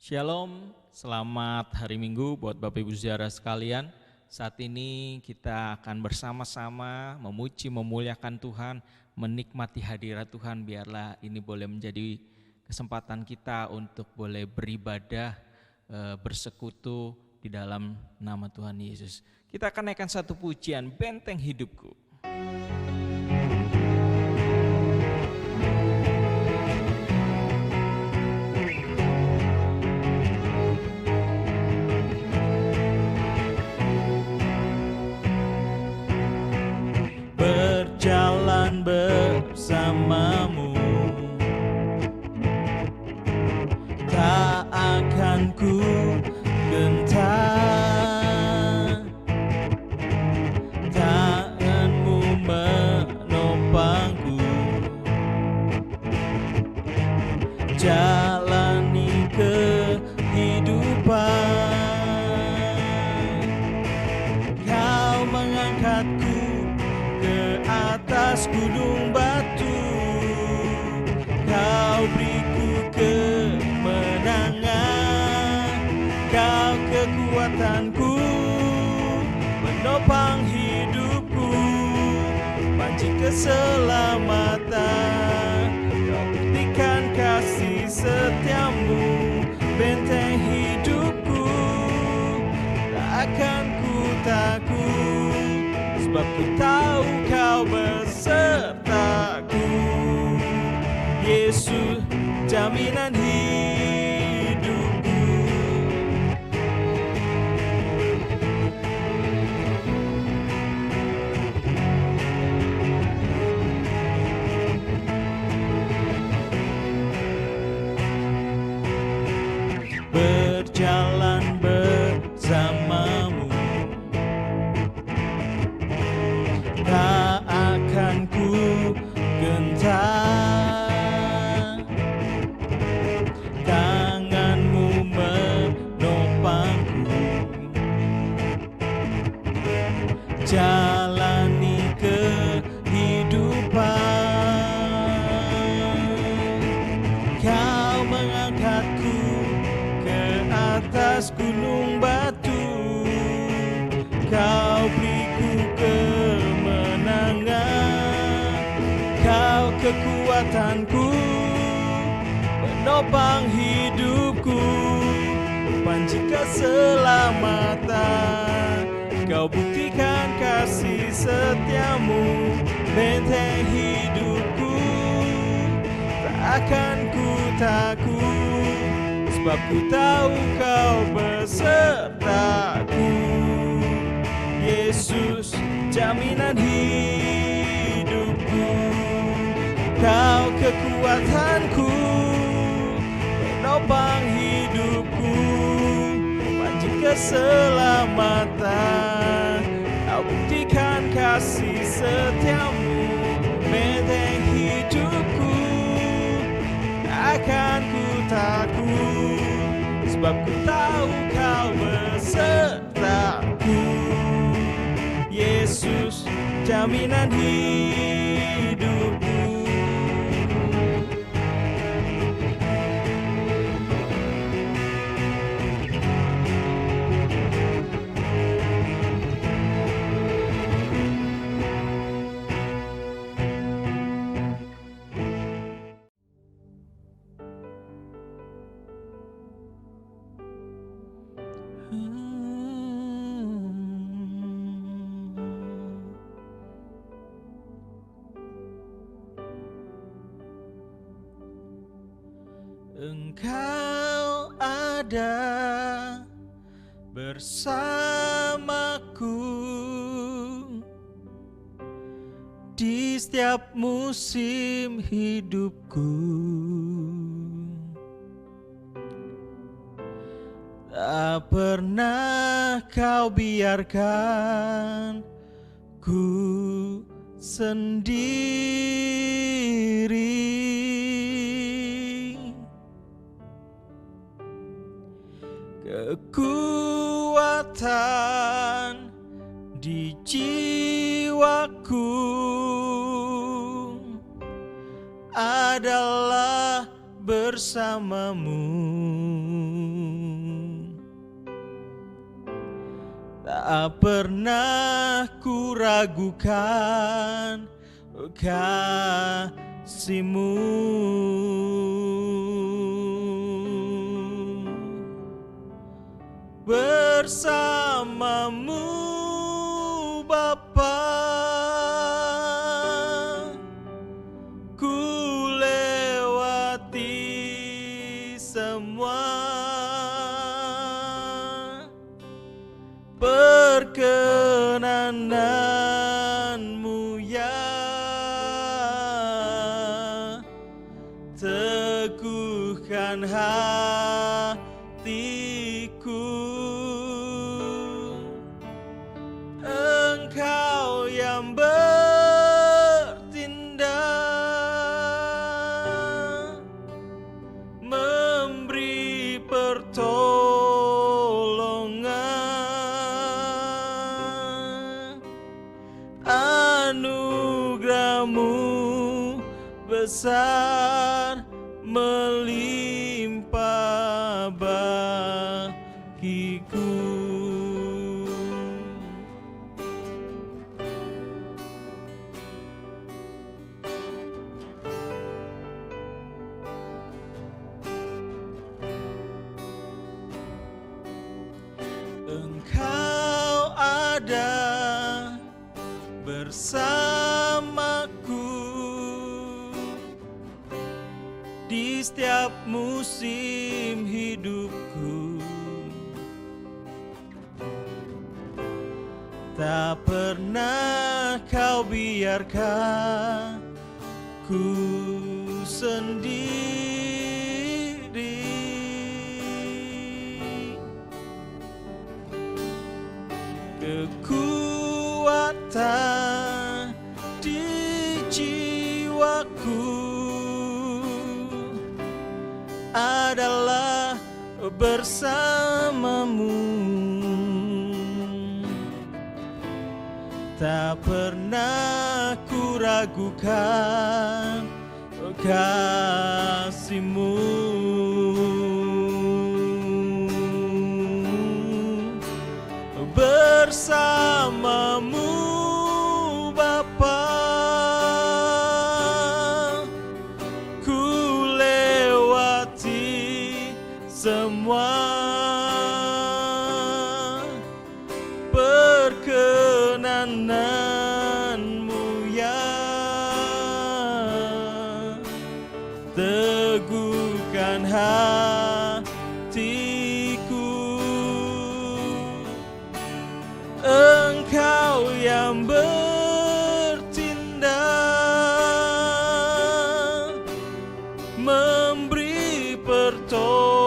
Shalom, selamat hari Minggu buat Bapak Ibu Saudara sekalian. Saat ini kita akan bersama-sama memuji, memuliakan Tuhan, menikmati hadirat Tuhan. Biarlah ini boleh menjadi kesempatan kita untuk boleh beribadah, bersekutu di dalam nama Tuhan Yesus. Kita akan naikkan satu pujian, Benteng Hidupku. Berjalan bersamamu, tak akan ku gentar. Tanganmu menopangku, jalani kehidupan. Kau mengangkatku ke atas gunung batu, Kau beriku kemenangan. Kau kekuatanku, menopang hidupku, panci keselamatan. Kau buktikan kasih setiamu, benteng hidupku, tak akan ku takut, sebab ku tahu Kau besertaku. Yesus, jaminan hidupku. Berjalan bersamamu, tak akan ku gentar. Tanganmu menopangku, jalani kehidupan. Kau mengangkatku ke atas gunung batu, Kau beriku kemenangan. Kau kekuatanku, penopang hidupku, panci keselamatan. Kau buktikan kasih setiamu, benteng hidupku, tak akan ku takut, sebab ku tahu Kau besertaku. Yesus, jaminan hidupku. Kau kekuatanku, penopang hidupku, panci keselamatan. Kau buktikan kasih setiamu, benteng hidupku, tak akan ku takut, sebab ku tahu Kau besertaku. Yesus, jaminan hidupku. Engkau ada bersamaku di setiap musim hidupku. Tak pernah Kau biarkan ku sendiri. Kekuatan di jiwaku adalah bersamamu. Tak pernah ku ragukan kasih-Mu. Bersama-Mu Bapa, ku lewati semua perkenanan-Mu, ya teguhkan hatiku. Engkau yang bertindak, memberi pertolongan. Anugerah-Mu besar melimpah bagiku. Engkau ada bersamaku di setiap musim hidupku. Tak pernah Kau biarkan ku sendiri. Kekuatan di jiwaku adalah bersama-Mu. Tak pernah ku ragukan kasih-Mu. Bersama-Mu Bapa, ku lewati semua perkenanan-Mu, ya teguhkan hatiku. Engkau yang bertindak, memberi pertolongan.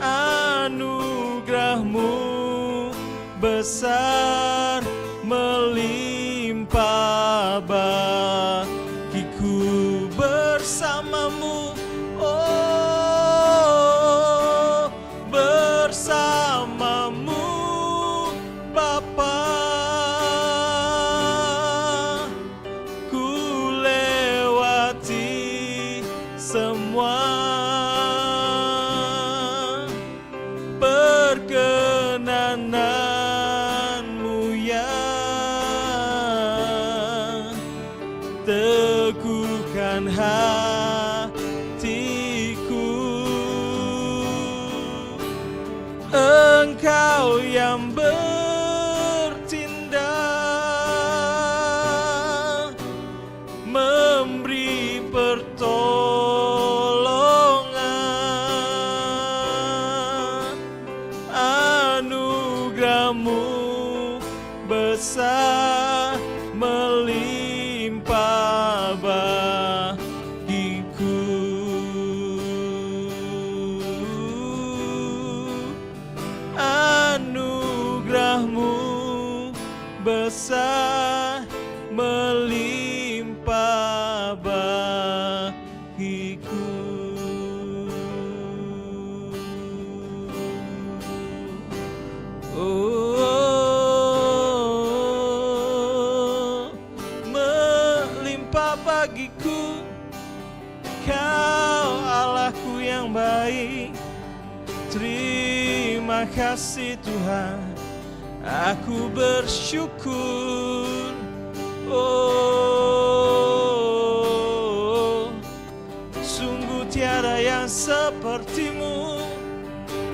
Anugerah-Mu besar melimpah bagiku. Bersama-Mu, oh, bersama-Mu Bapa, ku lewati semua perkenanan-Mu, ya teguhkan hatiku. Engkau yang bertindak, memberi pertolongan. Anugerah-Mu besar melimpah bagiku. Anugerah-Mu besar melimpah bagiku. Oh, melimpah bagiku. Kau Allahku yang baik, Terima kasih Tuhan, aku bersyukur. Oh, sungguh tiada yang sepertimu,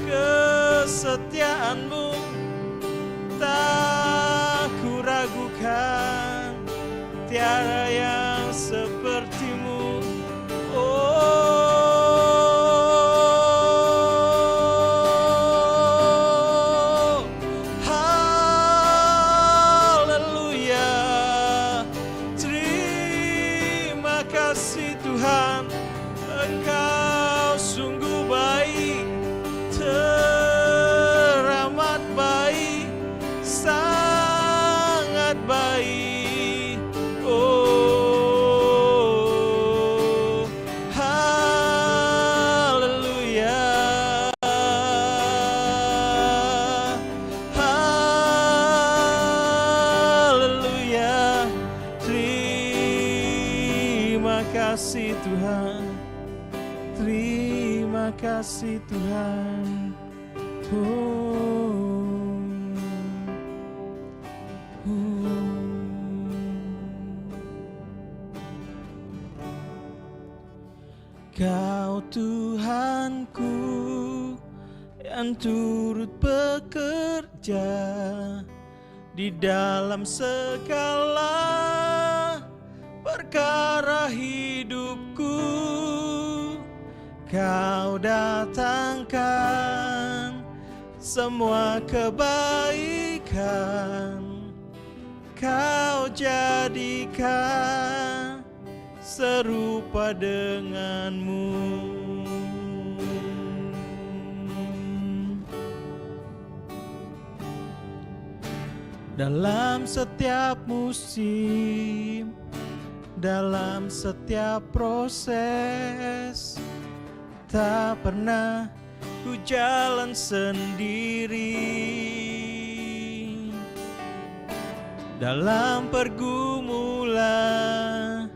kesetiaanmu tak ku ragukan, tiada yang sepertimu. Oh, haleluya. Terima kasih Tuhan, Engkau sungguh baik, teramat baik, sangat baik. Oh, haleluya. Haleluya. Terima kasih Tuhan, terima kasih Tuhan. Kau Tuhanku yang turut bekerja di dalam segala perkara hidupku. Kau datangkan semua kebaikan, Kau jadikan serupa denganmu. Dalam setiap musim, dalam setiap proses, tak pernah ku jalan sendiri. Dalam pergumulan,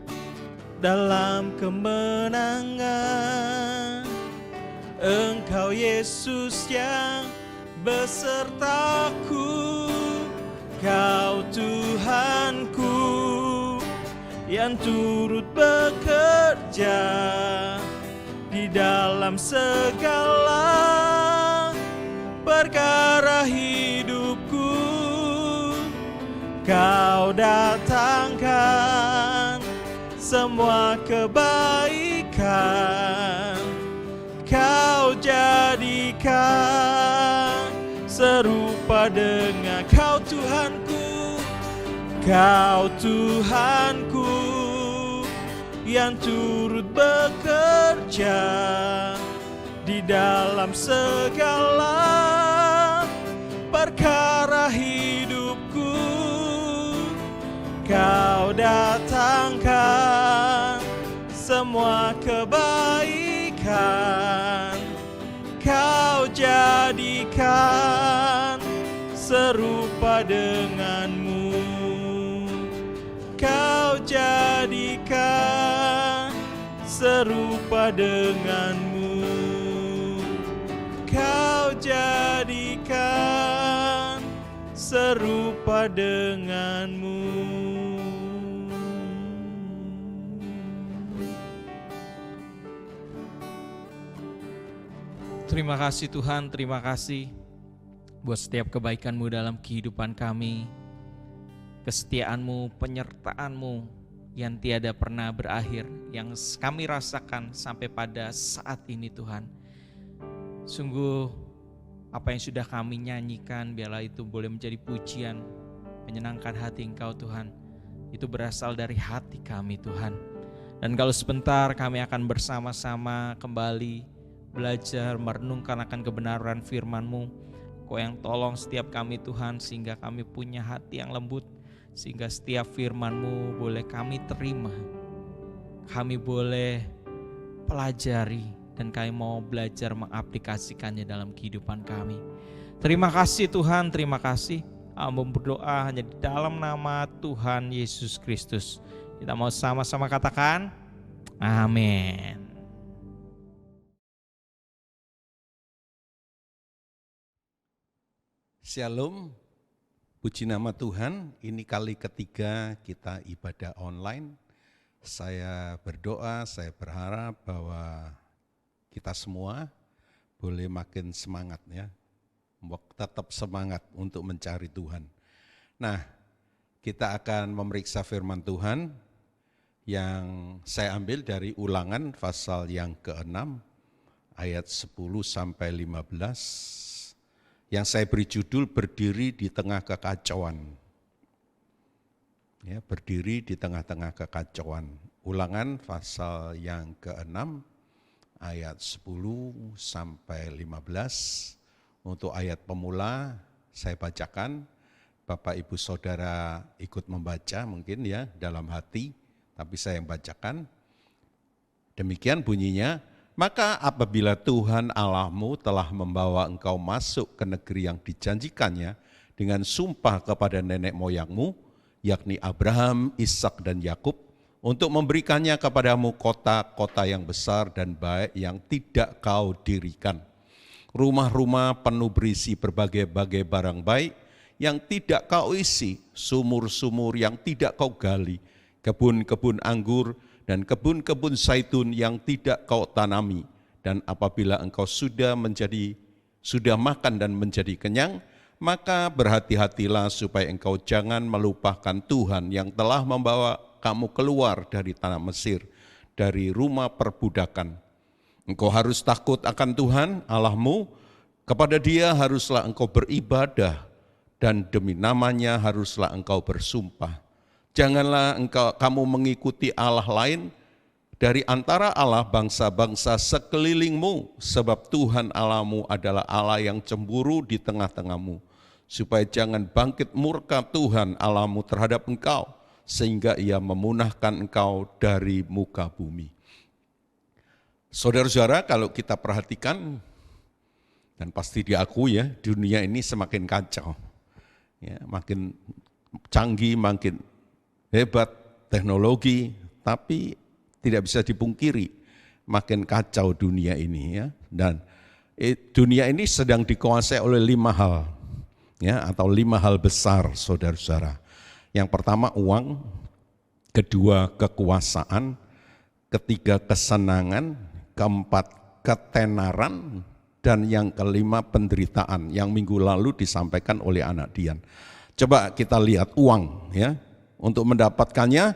dalam kemenangan, Engkau Yesus yang besertaku. Kau Tuhanku yang turut bekerja di dalam segala perkara hidupku. Kau datangkan semua kebaikan, Kau jadikan serupa dengan Kau Tuhanku. Kau Tuhanku yang turut bekerja di dalam segala perkara hidupku. Kau datangkan semua kebaikan, Kau jadikan serupa denganmu. Kau jadikan serupa denganmu. Kau jadikan serupa denganmu. Terima kasih Tuhan, terima kasih buat setiap kebaikan-Mu dalam kehidupan kami. Kesetiaan-Mu, penyertaan-Mu yang tiada pernah berakhir, yang kami rasakan sampai pada saat ini Tuhan. Sungguh apa yang sudah kami nyanyikan, biarlah itu boleh menjadi pujian, menyenangkan hati Engkau Tuhan. Itu berasal dari hati kami Tuhan. Dan kalau sebentar kami akan bersama-sama kembali belajar merenungkan akan kebenaran firman-Mu. Kau yang tolong setiap kami Tuhan, sehingga kami punya hati yang lembut, sehingga setiap firman-Mu boleh kami terima, kami boleh pelajari, dan kami mau belajar mengaplikasikannya dalam kehidupan kami. Terima kasih Tuhan, terima kasih. Hamba berdoa hanya di dalam nama Tuhan Yesus Kristus. Kita mau sama-sama katakan amin. Shalom, puji nama Tuhan, ini kali ketiga kita ibadah online. Saya berdoa, saya berharap bahwa kita semua boleh makin semangat ya, tetap semangat untuk mencari Tuhan. Nah, kita akan memeriksa firman Tuhan yang saya ambil dari Ulangan pasal yang ke-6 ayat 10 sampai 15. Yang saya beri judul berdiri di tengah kekacauan. Ya, berdiri di tengah-tengah kekacauan. Ulangan pasal yang ke-6 ayat 10 sampai 15. Untuk ayat pemula saya bacakan. Bapak Ibu Saudara ikut membaca mungkin ya dalam hati, tapi saya yang bacakan. Demikian bunyinya. Maka apabila Tuhan Allahmu telah membawa engkau masuk ke negeri yang dijanjikannya dengan sumpah kepada nenek moyangmu, yakni Abraham, Ishak dan Yakub, untuk memberikannya kepadamu kota-kota yang besar dan baik yang tidak kau dirikan. Rumah-rumah penuh berisi berbagai-bagai barang baik yang tidak kau isi, sumur-sumur yang tidak kau gali, kebun-kebun anggur, dan kebun-kebun zaitun yang tidak kau tanami. Dan apabila engkau sudah makan dan menjadi kenyang, maka berhati-hatilah supaya engkau jangan melupakan Tuhan yang telah membawa kamu keluar dari tanah Mesir, dari rumah perbudakan. Engkau harus takut akan Tuhan Allahmu, kepada Dia haruslah engkau beribadah, dan demi namanya haruslah engkau bersumpah. Janganlah kamu mengikuti Allah lain dari antara Allah bangsa-bangsa sekelilingmu, sebab Tuhan Allahmu adalah Allah yang cemburu di tengah-tengahmu, supaya jangan bangkit murka Tuhan Allahmu terhadap engkau, sehingga Ia memunahkan engkau dari muka bumi. Saudara-saudara, kalau kita perhatikan, dan pasti diakui ya, dunia ini semakin kacau, ya, makin canggih, makin hebat teknologi, tapi tidak bisa dipungkiri makin kacau dunia ini ya. Dan dunia ini sedang dikuasai oleh 5 hal ya, atau 5 hal besar saudara-saudara. Yang pertama uang, kedua kekuasaan, ketiga kesenangan, keempat ketenaran, dan yang kelima penderitaan yang minggu lalu disampaikan oleh anak Dian. Coba kita lihat uang ya. Untuk mendapatkannya,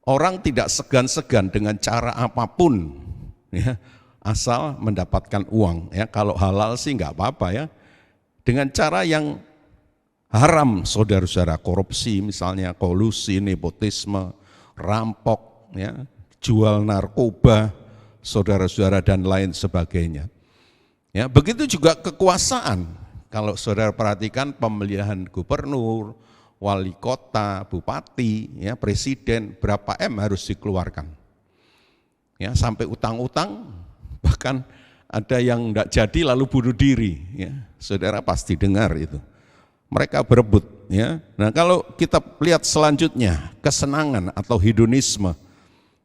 orang tidak segan-segan dengan cara apapun, ya, asal mendapatkan uang. Ya, kalau halal sih nggak apa-apa ya. Dengan cara yang haram, saudara-saudara, korupsi misalnya, kolusi, nepotisme, rampok, ya, jual narkoba, saudara-saudara dan lain sebagainya. Ya, begitu juga kekuasaan. Kalau saudara perhatikan pemilihan gubernur, wali kota, bupati, ya, presiden, berapa M harus dikeluarkan. Ya, sampai utang-utang, bahkan ada yang enggak jadi lalu bunuh diri, ya. Saudara pasti dengar itu. Mereka berebut, ya. Nah, kalau kita lihat selanjutnya, kesenangan atau hedonisme,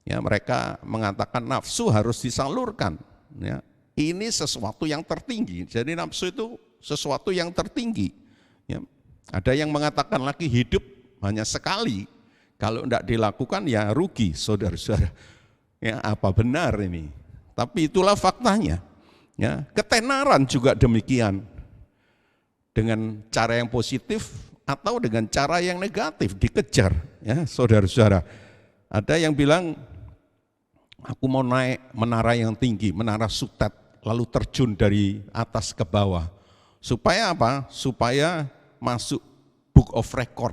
ya, mereka mengatakan nafsu harus disalurkan, ya. Ini sesuatu yang tertinggi. Jadi nafsu itu sesuatu yang tertinggi, ya. Ada yang mengatakan lagi hidup hanya sekali, kalau tidak dilakukan ya rugi, saudara-saudara. Ya, apa benar ini? Tapi itulah faktanya. Ya, ketenaran juga demikian. Dengan cara yang positif atau dengan cara yang negatif dikejar, ya, saudara-saudara. Ada yang bilang, aku mau naik menara yang tinggi, menara Sutet, lalu terjun dari atas ke bawah. Supaya apa? Supaya masuk book of record.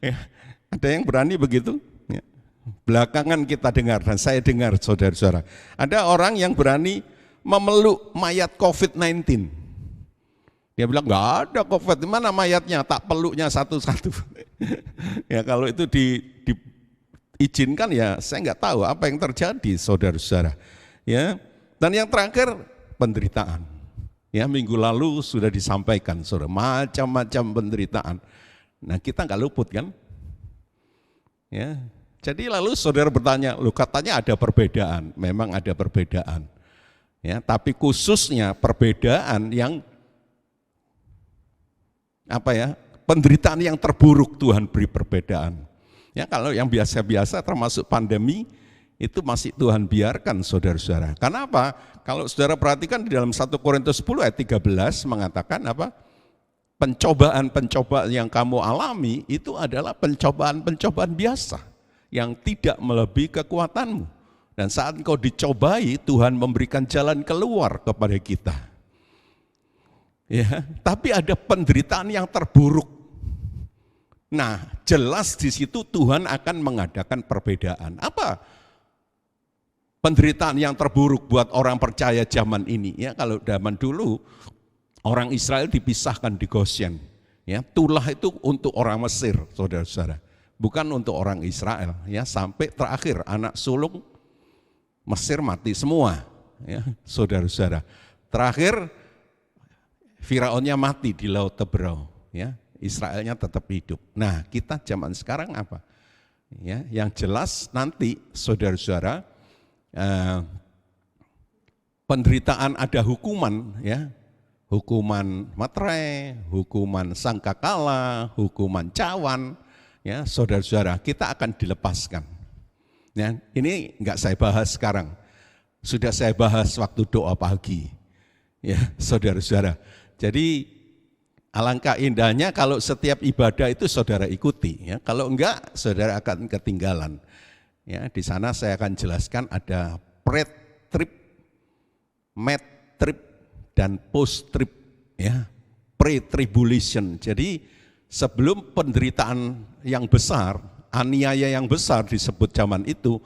Ya, ada yang berani begitu? Ya. Belakangan kita dengar, dan saya dengar saudara-saudara, ada orang yang berani memeluk mayat COVID-19. Dia bilang, enggak ada COVID, mana mayatnya, tak peluknya satu-satu. Ya, kalau itu diizinkan ya saya enggak tahu apa yang terjadi saudara-saudara. Ya. Dan yang terakhir penderitaan. Ya, minggu lalu sudah disampaikan, saudara, macam-macam penderitaan. Nah, kita nggak luput kan? Ya, jadi lalu saudara bertanya, lu katanya ada perbedaan, memang ada perbedaan. Ya, tapi khususnya perbedaan yang penderitaan yang terburuk Tuhan beri perbedaan. Ya, kalau yang biasa-biasa termasuk pandemi itu masih Tuhan biarkan saudara-saudara. Karena apa? Kalau saudara perhatikan di dalam 1 Korintus 10 ayat 13 mengatakan apa? Pencobaan-pencobaan yang kamu alami itu adalah pencobaan-pencobaan biasa yang tidak melebihi kekuatanmu. Dan saat engkau dicobai, Tuhan memberikan jalan keluar kepada kita. Ya, tapi ada penderitaan yang terburuk. Nah, jelas di situ Tuhan akan mengadakan perbedaan. Apa penderitaan yang terburuk buat orang percaya zaman ini? Ya, kalau zaman dulu orang Israel dipisahkan di Goshen. Ya, tulah itu untuk orang Mesir, saudara-saudara, bukan untuk orang Israel. Ya, sampai terakhir anak sulung Mesir mati semua. Ya, saudara-saudara. Terakhir Firaunnya mati di Laut Teberau. Ya, Israelnya tetap hidup. Nah, kita zaman sekarang apa? Ya, yang jelas nanti saudara-saudara, penderitaan ada hukuman, ya, hukuman materai, hukuman sangkakala, hukuman cawan, ya, saudara-saudara, kita akan dilepaskan. Ya, ini enggak saya bahas sekarang, sudah saya bahas waktu doa pagi, ya, saudara-saudara. Jadi alangkah indahnya kalau setiap ibadah itu saudara ikuti, ya. Kalau enggak, saudara akan ketinggalan. Ya, di sana saya akan jelaskan ada pre-trip, mid-trip, dan post-trip, ya, pre-tribulation. Jadi sebelum penderitaan yang besar, aniaya yang besar disebut zaman itu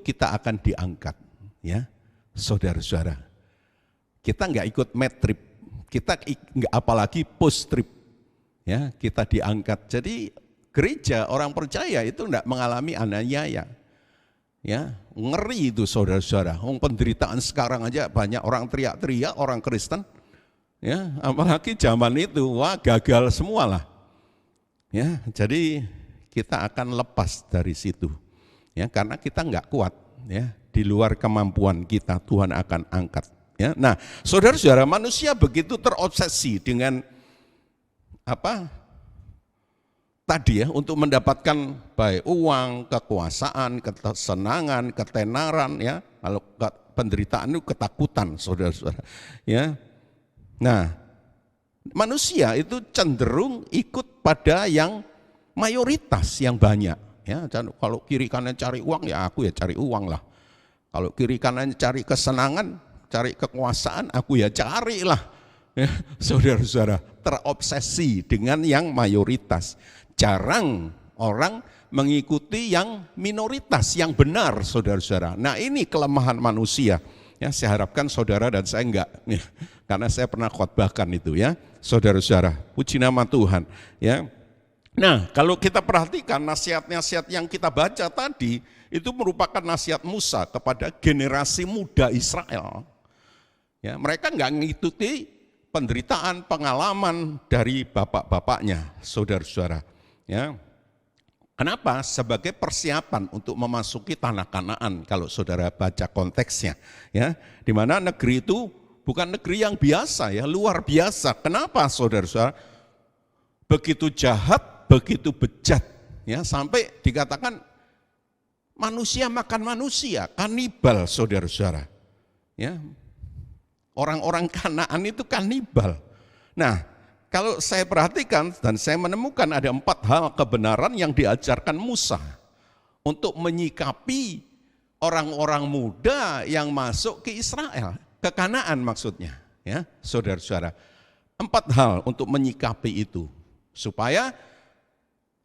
kita akan diangkat, ya, saudara-saudara. Kita enggak ikut mid-trip, kita enggak apalagi post-trip, ya, kita diangkat. Jadi gereja orang percaya itu enggak mengalami aniaya. Ya, ngeri itu saudara-saudara. Penderitaan sekarang aja banyak orang teriak-teriak, orang Kristen. Ya, apalagi zaman itu, wah gagal semualah. Ya, jadi kita akan lepas dari situ. Ya, karena kita enggak kuat, ya, di luar kemampuan kita Tuhan akan angkat. Ya, nah, saudara-saudara, manusia begitu terobsesi dengan tadi, ya, untuk mendapatkan baik uang, kekuasaan, kesenangan, ketenaran, ya. Kalau penderitaan itu ketakutan, saudara-saudara. Ya. Nah, manusia itu cenderung ikut pada yang mayoritas yang banyak. Ya, kalau kiri kanan cari uang, ya aku ya cari uang lah. Kalau kiri kanan cari kesenangan, cari kekuasaan, aku ya carilah. Ya, saudara-saudara, terobsesi dengan yang mayoritas. Jarang orang mengikuti yang minoritas, yang benar, saudara-saudara. Nah, ini kelemahan manusia. Ya, saya harapkan saudara dan saya enggak, ya, karena saya pernah khotbahkan itu, ya, saudara-saudara. Puji nama Tuhan. Ya. Nah, kalau kita perhatikan nasihat-nasihat yang kita baca tadi, itu merupakan nasihat Musa kepada generasi muda Israel. Ya, mereka enggak mengikuti penderitaan, pengalaman dari bapak-bapaknya, saudara-saudara. Ya, kenapa? Sebagai persiapan untuk memasuki tanah Kanaan. Kalau saudara baca konteksnya, ya, di mana negeri itu bukan negeri yang biasa, ya, luar biasa. Kenapa, saudara-saudara? Begitu jahat, begitu bejat, ya, sampai dikatakan manusia makan manusia, kanibal, saudara-saudara. Ya, orang-orang Kanaan itu kanibal. Nah, kalau saya perhatikan dan saya menemukan ada 4 hal kebenaran yang diajarkan Musa untuk menyikapi orang-orang muda yang masuk ke Israel, ke Kanaan maksudnya, ya, saudara-saudara. 4 hal untuk menyikapi itu supaya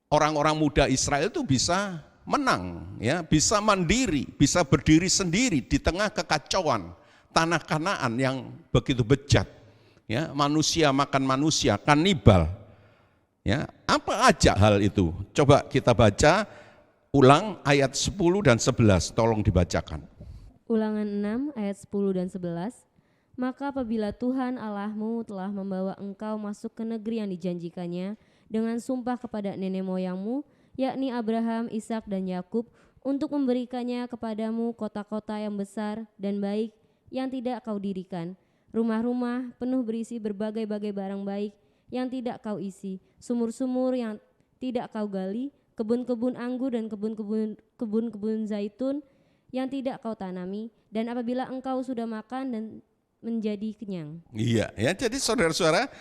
orang-orang muda Israel itu bisa menang, ya, bisa mandiri, bisa berdiri sendiri di tengah kekacauan tanah Kanaan yang begitu bejat. Ya, manusia makan manusia, kanibal. Ya, apa aja hal itu? Coba kita baca ulang ayat 10 dan 11, tolong dibacakan. Ulangan 6 ayat 10 dan 11. Maka apabila Tuhan Allahmu telah membawa engkau masuk ke negeri yang dijanjikannya dengan sumpah kepada nenek moyangmu, yakni Abraham, Ishak dan Yakub, untuk memberikannya kepadamu kota-kota yang besar dan baik yang tidak kau dirikan, rumah-rumah penuh berisi berbagai-bagai barang baik yang tidak kau isi, sumur-sumur yang tidak kau gali, kebun-kebun anggur dan kebun-kebun zaitun yang tidak kau tanami, dan apabila engkau sudah makan dan menjadi kenyang. Iya, ya. Jadi saudara-saudara,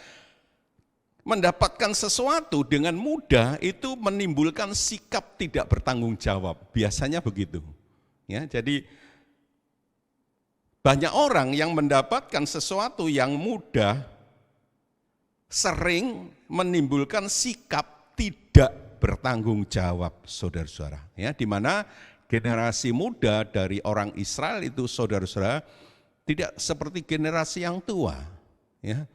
mendapatkan sesuatu dengan mudah itu menimbulkan sikap tidak bertanggung jawab. Biasanya begitu. Ya, jadi banyak orang yang mendapatkan sesuatu yang mudah sering menimbulkan sikap tidak bertanggung jawab, saudara-saudara. Ya, di mana generasi muda dari orang Israel itu, saudara-saudara, tidak seperti generasi yang tua. Ya.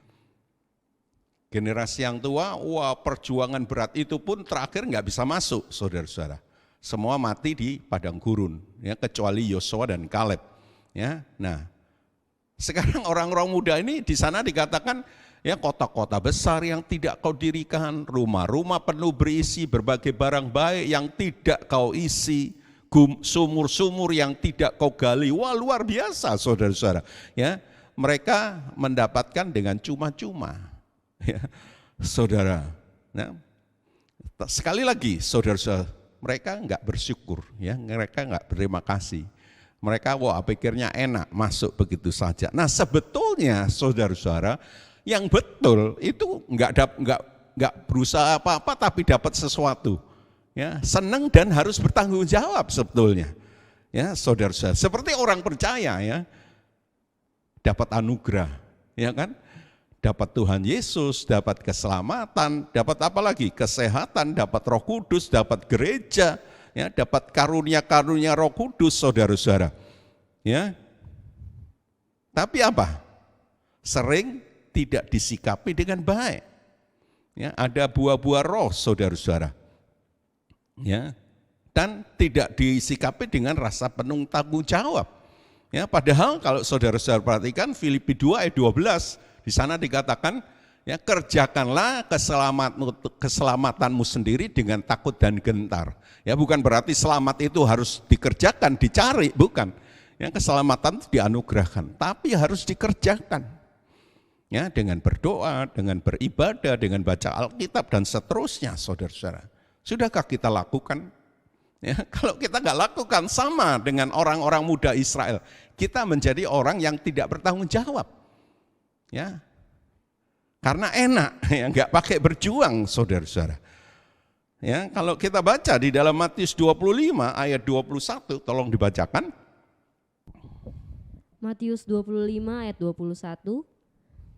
Generasi yang tua, wah, perjuangan berat itu pun terakhir nggak bisa masuk, saudara-saudara. Semua mati di padang gurun, ya, kecuali Yosua dan Kaleb. Ya, nah, sekarang orang-orang muda ini di sana dikatakan, ya, kota-kota besar yang tidak kau dirikan, rumah-rumah penuh berisi berbagai barang baik yang tidak kau isi, sumur-sumur yang tidak kau gali. Wah, luar biasa, saudara-saudara. Ya, mereka mendapatkan dengan cuma-cuma. Ya, saudara. Nah, sekali lagi, saudara-saudara, mereka enggak bersyukur, ya, mereka enggak berterima kasih. Mereka wah pikirnya enak masuk begitu saja. Nah, sebetulnya saudara-saudara, yang betul itu enggak berusaha apa-apa tapi dapat sesuatu. Ya, senang dan harus bertanggung jawab sebetulnya. Ya, saudara-saudara, seperti orang percaya, ya, dapat anugerah, ya kan? Dapat Tuhan Yesus, dapat keselamatan, dapat apa lagi? Kesehatan, dapat Roh Kudus, dapat gereja, ya, dapat karunia-karunia Roh Kudus, saudara-saudara. Ya. Tapi apa? Sering tidak disikapi dengan baik. Ya, ada buah-buah roh, saudara-saudara. Ya, dan tidak disikapi dengan rasa penuh tanggung jawab. Ya, padahal kalau saudara-saudara perhatikan Filipi 2 ayat 12, di sana dikatakan, ya, kerjakanlah keselamatanmu sendiri dengan takut dan gentar. Ya, bukan berarti selamat itu harus dikerjakan, dicari, bukan. Ya, keselamatan itu dianugerahkan, tapi harus dikerjakan. Ya, dengan berdoa, dengan beribadah, dengan baca Alkitab dan seterusnya, saudara-saudara. Sudahkah kita lakukan? Ya, kalau kita nggak lakukan, sama dengan orang-orang muda Israel, kita menjadi orang yang tidak bertanggung jawab. Ya, karena enak, ya, nggak pakai berjuang, saudara-saudara. Ya, kalau kita baca di dalam Matius 25 ayat 21, tolong dibacakan. Matius 25 ayat 21,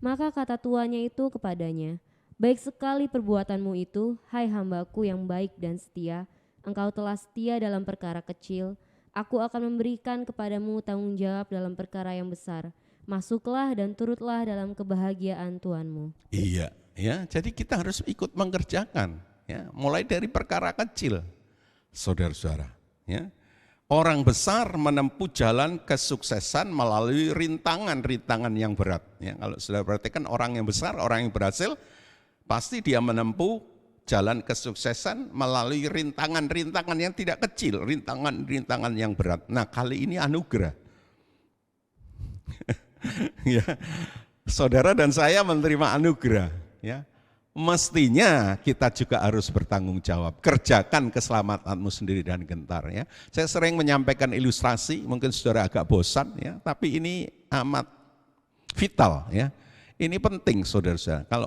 maka kata tuannya itu kepadanya, baik sekali perbuatanmu itu, hai hambaku yang baik dan setia, engkau telah setia dalam perkara kecil, aku akan memberikan kepadamu tanggung jawab dalam perkara yang besar. Masuklah dan turutlah dalam kebahagiaan Tuhanmu. Iya, ya. Jadi kita harus ikut mengerjakan, ya, mulai dari perkara kecil, saudara-saudara. Ya, orang besar menempuh jalan kesuksesan melalui rintangan-rintangan yang berat. Ya, kalau sudah perhatikan orang yang besar, orang yang berhasil, pasti dia menempuh jalan kesuksesan melalui rintangan-rintangan yang tidak kecil, rintangan-rintangan yang berat. Nah, kali ini anugerah. Ya, saudara dan saya menerima anugerah, ya. Mestinya kita juga harus bertanggung jawab. Kerjakan keselamatanmu sendiri dan gentar, ya. Saya sering menyampaikan ilustrasi, mungkin saudara agak bosan, ya, tapi ini amat vital, ya. Ini penting, saudara-saudara. Kalau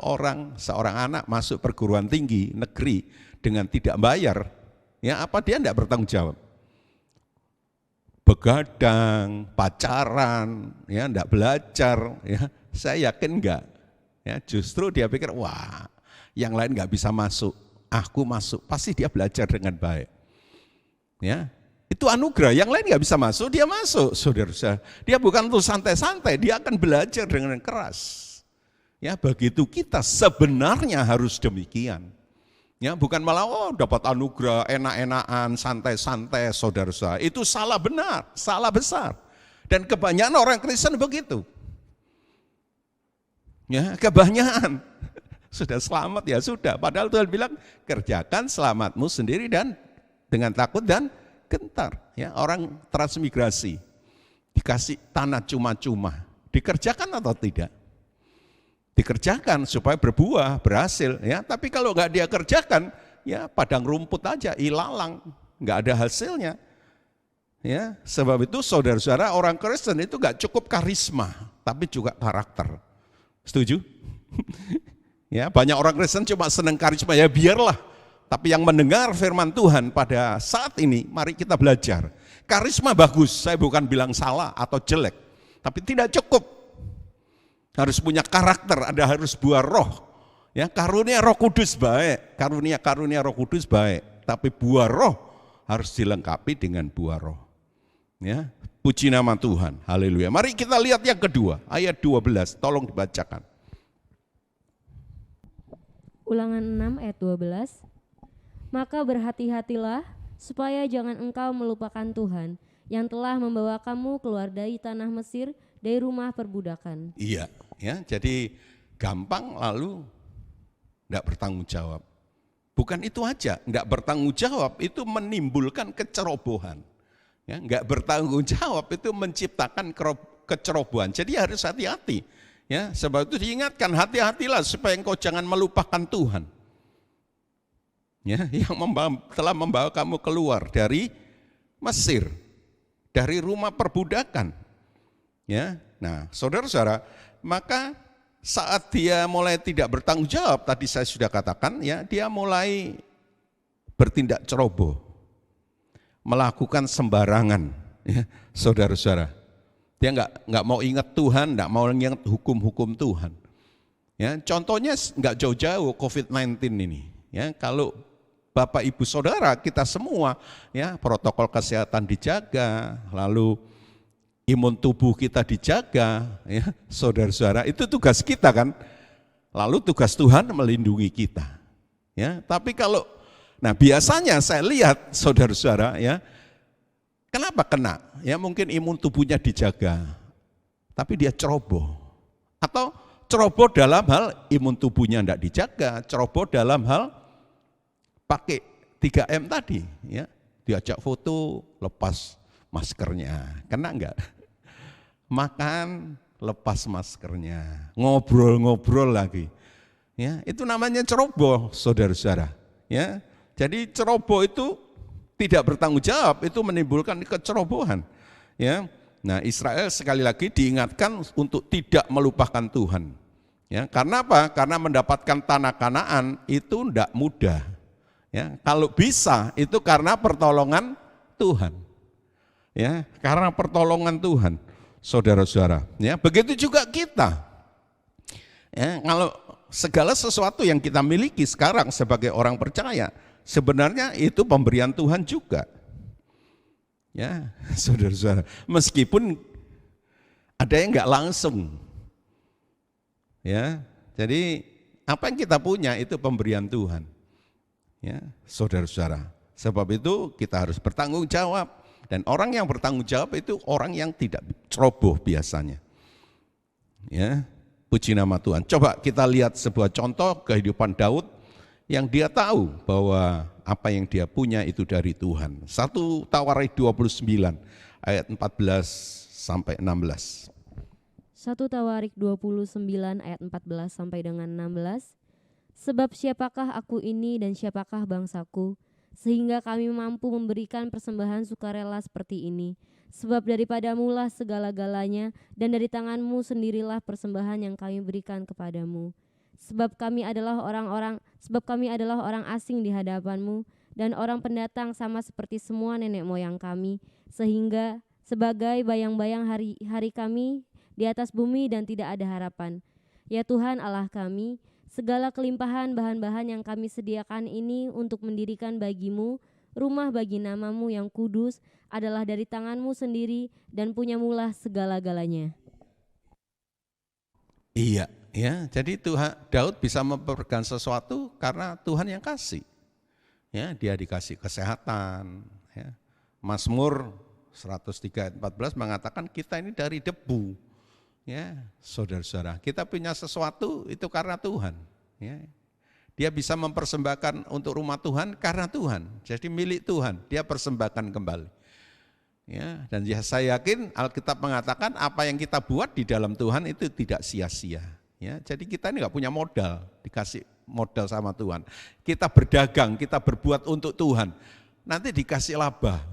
seorang anak masuk perguruan tinggi negeri dengan tidak bayar, ya, apa dia tidak bertanggung jawab? Begadang, pacaran, ya, enggak belajar, ya, saya yakin enggak. Ya, justru dia pikir, wah, yang lain enggak bisa masuk, aku masuk, pasti dia belajar dengan baik. Ya, itu anugerah. Yang lain enggak bisa masuk, dia masuk, saudara-saudara. Dia bukan untuk santai-santai, dia akan belajar dengan keras. Ya, begitu kita sebenarnya harus demikian. Ya, bukan malah dapat anugerah enak-enakan, santai-santai, saudara-saudara. Itu salah benar, salah besar. Dan kebanyakan orang Kristen begitu. Ya, kebanyakan. Sudah selamat ya sudah. Padahal Tuhan bilang kerjakan selamatmu sendiri dan dengan takut dan gentar. Ya, orang transmigrasi dikasih tanah cuma-cuma, dikerjakan atau tidak? dikerjakan supaya berbuah, berhasil. Ya, tapi kalau nggak dia kerjakan, ya padang rumput aja, ilalang, nggak ada hasilnya. Ya, sebab itu saudara-saudara, orang Kristen itu nggak cukup karisma, tapi juga karakter. Setuju? Ya, banyak orang Kristen cuma senang karisma, ya biarlah. Tapi yang mendengar firman Tuhan pada saat ini, mari kita belajar. Karisma bagus, saya bukan bilang salah atau jelek, tapi tidak cukup. Harus punya karakter, harus buah roh. Ya, karunia Roh Kudus baik, karunia Roh Kudus baik, tapi buah roh harus dilengkapi dengan buah roh. Ya, puji nama Tuhan. Haleluya. Mari kita lihat yang kedua, ayat 12, tolong dibacakan. Ulangan 6 ayat 12. Maka berhati-hatilah supaya jangan engkau melupakan Tuhan yang telah membawa kamu keluar dari tanah Mesir, dari rumah perbudakan. Iya, ya, jadi gampang lalu tidak bertanggung jawab. Bukan itu aja, tidak bertanggung jawab itu menimbulkan kecerobohan. Ya, nggak bertanggung jawab itu menciptakan kecerobohan. Jadi harus hati-hati. Ya, sebab itu diingatkan, hati-hatilah supaya engkau jangan melupakan Tuhan. Ya, yang telah membawa kamu keluar dari Mesir, dari rumah perbudakan. Ya, nah saudara-saudara, maka saat dia mulai tidak bertanggung jawab, tadi saya sudah katakan, ya, dia mulai bertindak ceroboh, melakukan sembarangan, ya, saudara-saudara. Dia nggak mau ingat Tuhan, nggak mau ingat hukum-hukum Tuhan. Ya, contohnya nggak jauh-jauh COVID-19 ini. Ya, kalau Bapak Ibu Saudara kita semua, ya, protokol kesehatan dijaga, lalu imun tubuh kita dijaga, ya, saudara-saudara, itu tugas kita kan. Lalu tugas Tuhan melindungi kita. Ya, tapi kalau, nah biasanya saya lihat saudara-saudara, ya, kenapa kena? Ya mungkin imun tubuhnya dijaga, tapi dia ceroboh. Atau ceroboh dalam hal imun tubuhnya tidak dijaga, ceroboh dalam hal pakai 3M tadi, ya, diajak foto lepas maskernya, kena enggak? Makan lepas maskernya, ngobrol-ngobrol lagi, ya, itu namanya ceroboh, saudara-saudara. Ya, jadi ceroboh itu tidak bertanggung jawab, itu menimbulkan kecerobohan. Ya, nah Israel sekali lagi diingatkan untuk tidak melupakan Tuhan. Ya, karena apa? Karena mendapatkan tanah Kanaan itu tidak mudah. Ya, kalau bisa itu karena pertolongan Tuhan. Ya, karena pertolongan Tuhan, saudara-saudara. Ya, begitu juga kita. Ya, kalau segala sesuatu yang kita miliki sekarang sebagai orang percaya, sebenarnya itu pemberian Tuhan juga. Ya, saudara-saudara. Meskipun ada yang enggak langsung. Ya, jadi apa yang kita punya itu pemberian Tuhan. Ya, saudara-saudara. Sebab itu kita harus bertanggung jawab, dan orang yang bertanggung jawab itu orang yang tidak ceroboh biasanya. Ya, puji nama Tuhan. Coba kita lihat sebuah contoh kehidupan Daud yang dia tahu bahwa apa yang dia punya itu dari Tuhan. 1 Tawarik 29 ayat 14 sampai 16. 1 Tawarik 29 ayat 14 sampai dengan 16. Sebab siapakah aku ini dan siapakah bangsaku, sehingga kami mampu memberikan persembahan sukarela seperti ini. Sebab daripadamulah segala-galanya, dan dari tanganmu sendirilah persembahan yang kami berikan kepadamu. Sebab kami adalah orang asing di hadapanmu, dan orang pendatang sama seperti semua nenek moyang kami, sehingga sebagai bayang-bayang hari kami di atas bumi dan tidak ada harapan. Ya Tuhan Allah kami, segala kelimpahan bahan-bahan yang kami sediakan ini untuk mendirikan bagimu rumah bagi namamu yang kudus adalah dari tanganmu sendiri, dan punyamulah segala-galanya. Iya, ya. Jadi Daud bisa memperolehkan sesuatu karena Tuhan yang kasih. Ya, dia dikasih kesehatan. Ya. Mazmur 103 ayat 14 mengatakan kita ini dari debu. Ya, saudara-saudara, kita punya sesuatu itu karena Tuhan. Ya. Dia bisa mempersembahkan untuk rumah Tuhan karena Tuhan. Jadi milik Tuhan, dia persembahkan kembali. Ya, dan saya yakin Alkitab mengatakan apa yang kita buat di dalam Tuhan itu tidak sia-sia. Ya, jadi kita ini nggak punya modal, dikasih modal sama Tuhan. Kita berdagang, kita berbuat untuk Tuhan. Nanti dikasih laba.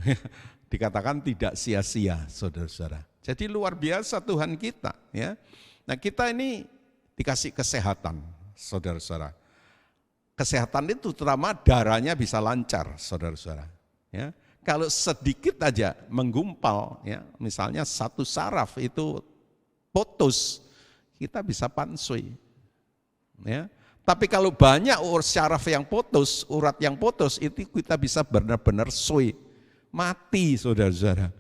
Dikatakan tidak sia-sia, saudara-saudara. Jadi luar biasa Tuhan kita. Ya. Nah kita ini dikasih kesehatan, saudara-saudara. Kesehatan itu terutama darahnya bisa lancar, saudara-saudara. Ya. Kalau sedikit aja menggumpal, ya, misalnya satu saraf itu putus, kita bisa pansui. Ya. Tapi kalau banyak syaraf yang putus, urat yang putus, itu kita bisa benar-benar sui, mati, saudara-saudara.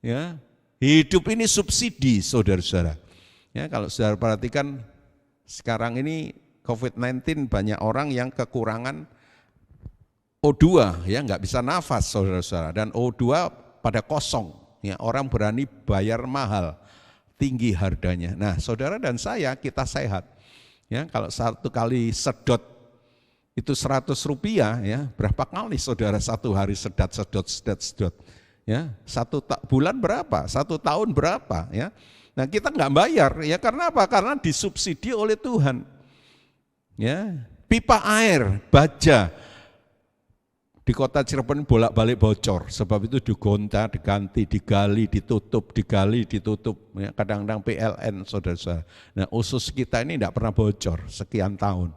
Ya. Hidup ini subsidi, saudara-saudara. Ya, kalau saudara perhatikan sekarang ini COVID-19 banyak orang yang kekurangan O2, ya nggak bisa nafas, saudara-saudara. Dan O2 pada kosong, ya orang berani bayar mahal, tinggi harganya. Nah, saudara dan saya kita sehat. Ya, kalau satu kali sedot itu 100 rupiah, ya berapa kali saudara satu hari sedot. Ya, bulan berapa? 1 tahun berapa? Ya, nah kita nggak bayar, ya karena apa? Karena disubsidi oleh Tuhan. Ya, pipa air, baja di kota Cirebon bolak-balik bocor, sebab itu digonta, diganti, digali, ditutup, digali, ditutup. Ya, kadang-kadang PLN, saudara-saudara. Nah, usus kita ini tidak pernah bocor sekian tahun.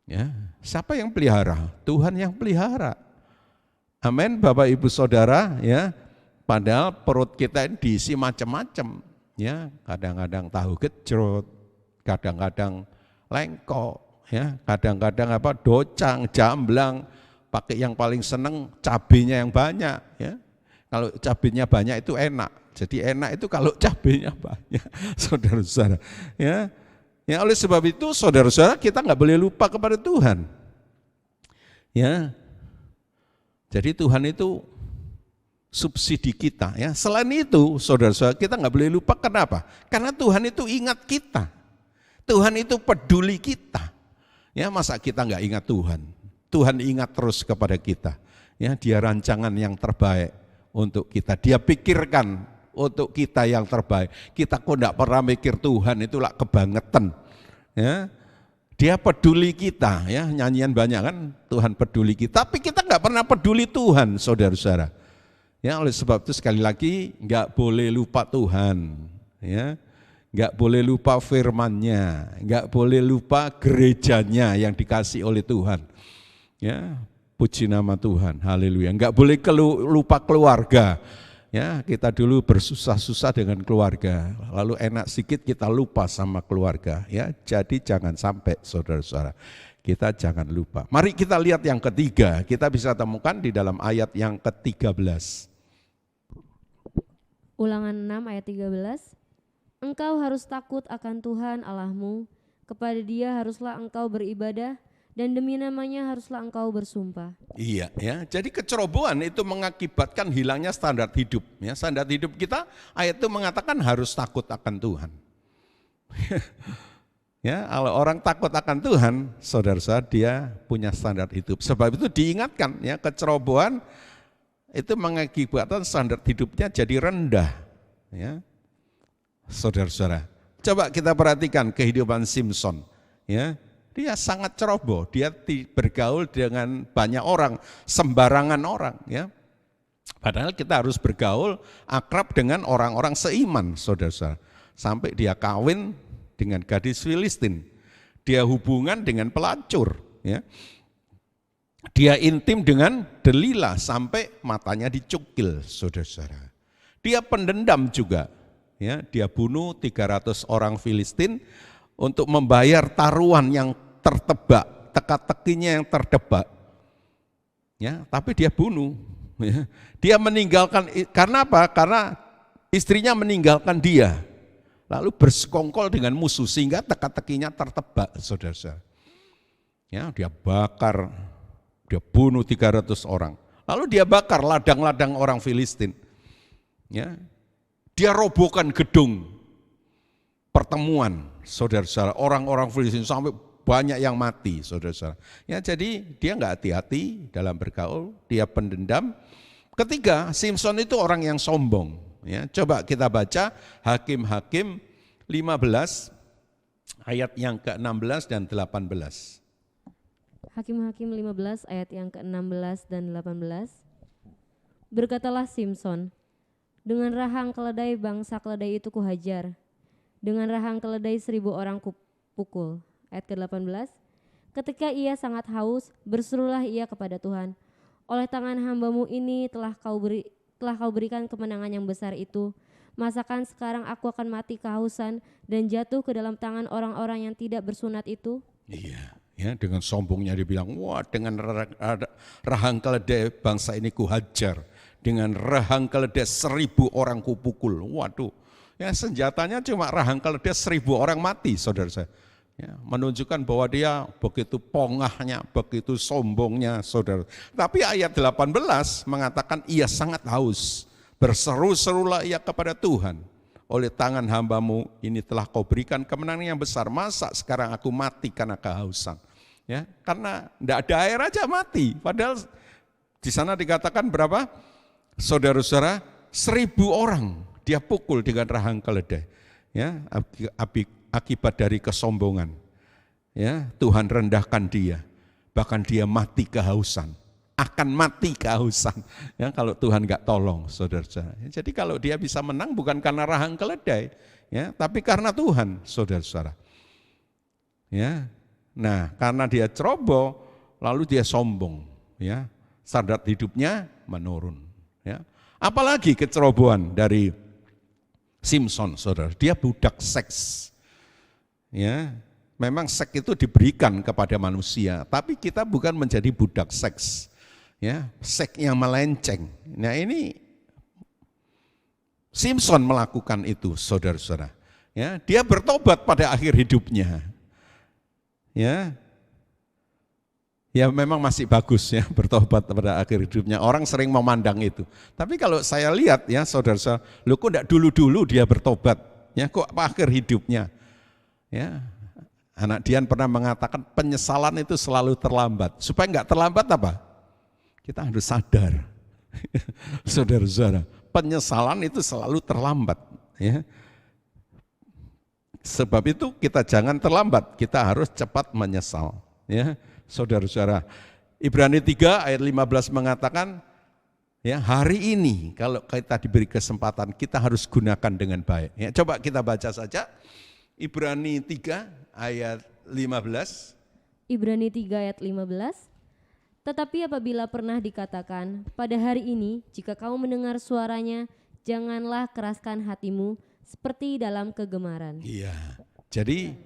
Ya, siapa yang pelihara? Tuhan yang pelihara. Amin, Bapak Ibu Saudara. Ya, padahal perut kita ini diisi macam-macam. Ya, kadang-kadang tahu gejrot, kadang-kadang lengkok, ya, kadang-kadang docang, jamblang. Pakai yang paling seneng cabenya yang banyak, ya. Kalau cabenya banyak itu enak. Jadi enak itu kalau cabenya banyak, saudara-saudara. Ya, ya oleh sebab itu saudara-saudara kita nggak boleh lupa kepada Tuhan. Ya, jadi Tuhan itu subsidi kita. Ya, selain itu saudara-saudara kita nggak boleh lupa, kenapa? Karena Tuhan itu ingat kita. Tuhan itu peduli kita. Ya, masa kita nggak ingat Tuhan? Tuhan ingat terus kepada kita. Ya, Dia rancangan yang terbaik untuk kita. Dia pikirkan untuk kita yang terbaik. Kita kok enggak pernah mikir Tuhan, itulah kebangetan. Ya. Dia peduli kita, ya, nyanyian banyak kan, Tuhan peduli kita, tapi kita enggak pernah peduli Tuhan, saudara-saudara. Ya, oleh sebab itu sekali lagi enggak boleh lupa Tuhan, ya. Enggak boleh lupa firman-Nya, enggak boleh lupa gerejanya yang dikasih oleh Tuhan. Ya, puji nama Tuhan, haleluya. Enggak boleh lupa keluarga. Ya, kita dulu bersusah-susah dengan keluarga, lalu enak sedikit kita lupa sama keluarga. Ya, jadi jangan sampai saudara-saudara, kita jangan lupa. Mari kita lihat yang ketiga, kita bisa temukan di dalam ayat yang ke-13. Ulangan 6 ayat 13. Engkau harus takut akan Tuhan Allahmu, kepada Dia haruslah engkau beribadah, dan demi namanya haruslah engkau bersumpah. Iya, ya. Jadi kecerobohan itu mengakibatkan hilangnya standar hidup. Ya, standar hidup kita, ayat itu mengatakan harus takut akan Tuhan. Ya, kalau orang takut akan Tuhan, saudara-saudara, dia punya standar hidup. Sebab itu diingatkan, ya, kecerobohan itu mengakibatkan standar hidupnya jadi rendah. Ya, saudara-saudara, coba kita perhatikan kehidupan Simson. Ya. Dia sangat ceroboh, dia bergaul dengan banyak orang, sembarangan orang. Ya. Padahal kita harus bergaul akrab dengan orang-orang seiman, saudara-saudara. Sampai dia kawin dengan gadis Filistin, dia hubungan dengan pelacur. Ya. Dia intim dengan Delila sampai matanya dicukil, saudara-saudara. Dia pendendam juga, ya. Dia bunuh 300 orang Filistin untuk membayar taruhan yang tertebak, teka-tekinya yang terdebak. Ya, tapi dia bunuh. Ya. Dia meninggalkan, karena apa? Karena istrinya meninggalkan dia. Lalu bersekongkol dengan musuh sehingga teka-tekinya tertebak, saudara-saudara. Ya, dia bakar, dia bunuh 300 orang. Lalu dia bakar ladang-ladang orang Filistin. Ya. Dia robohkan gedung pertemuan, saudara-saudara, orang-orang Filistin sampai banyak yang mati, saudara-saudara. Ya, jadi dia enggak hati-hati dalam bergaul, dia pendendam. Ketiga, Simson itu orang yang sombong. Ya, coba kita baca Hakim-Hakim 15 ayat yang ke-16 dan 18. Hakim-Hakim 15 ayat yang ke-16 dan 18. Berkatalah Simson, dengan rahang keledai bangsa keledai itu kuhajar, dengan rahang keledai 1000 orang kupukul. Ayat ke-18. Ketika ia sangat haus, berserulah ia kepada Tuhan, oleh tangan hambamu ini telah kau berikan kemenangan yang besar itu. Masakan sekarang aku akan mati kehausan dan jatuh ke dalam tangan orang-orang yang tidak bersunat itu? Iya, ya, dengan sombongnya dia bilang, wah dengan rahang keledai bangsa ini kuhajar, dengan rahang keledai 1000 orang kupukul. Waduh, ya senjatanya cuma rahang keledai 1000 orang mati, saudara saya. Ya, menunjukkan bahwa dia begitu pongahnya, begitu sombongnya, saudara. Tapi ayat 18 mengatakan ia sangat haus. Berseru-serulah ia kepada Tuhan, oleh tangan hambamu ini telah kau berikan kemenangan yang besar. Masa sekarang aku mati karena kehausan? Ya, karena tidak ada air aja mati. Padahal di sana dikatakan berapa? Saudara-saudara, 1000 orang dia pukul dengan rahang keledai. Ya, akibat dari kesombongan. Ya, Tuhan rendahkan dia. Bahkan dia mati kehausan. Akan mati kehausan ya kalau Tuhan enggak tolong, saudara-saudara. Jadi kalau dia bisa menang bukan karena rahang keledai, ya, tapi karena Tuhan, saudara-saudara. Ya. Nah, karena dia ceroboh, lalu dia sombong, ya. Standar hidupnya menurun, ya. Apalagi kecerobohan dari Simson, saudara. Dia budak seks. Ya. Memang seks itu diberikan kepada manusia, tapi kita bukan menjadi budak seks. Ya, seks yang melenceng. Nah, ini Simson melakukan itu, saudara-saudara. Ya, dia bertobat pada akhir hidupnya. Ya. Ya memang masih bagus ya bertobat pada akhir hidupnya. Orang sering memandang itu. Tapi kalau saya lihat ya saudara-saudara, lu kok enggak dulu-dulu dia bertobat? Ya kok akhir hidupnya? Ya. Anak Dian pernah mengatakan penyesalan itu selalu terlambat. Supaya enggak terlambat apa? Kita harus sadar, saudara-saudara, penyesalan itu selalu terlambat. Ya. Sebab itu kita jangan terlambat, kita harus cepat menyesal. Ya, saudara-saudara, Ibrani 3 ayat 15 mengatakan, ya hari ini kalau kita diberi kesempatan, kita harus gunakan dengan baik. Ya, coba kita baca saja, Ibrani 3 ayat 15. Ibrani 3 ayat 15. Tetapi apabila pernah dikatakan, pada hari ini jika kamu mendengar suaranya, janganlah keraskan hatimu seperti dalam kegemaran. Iya, jadi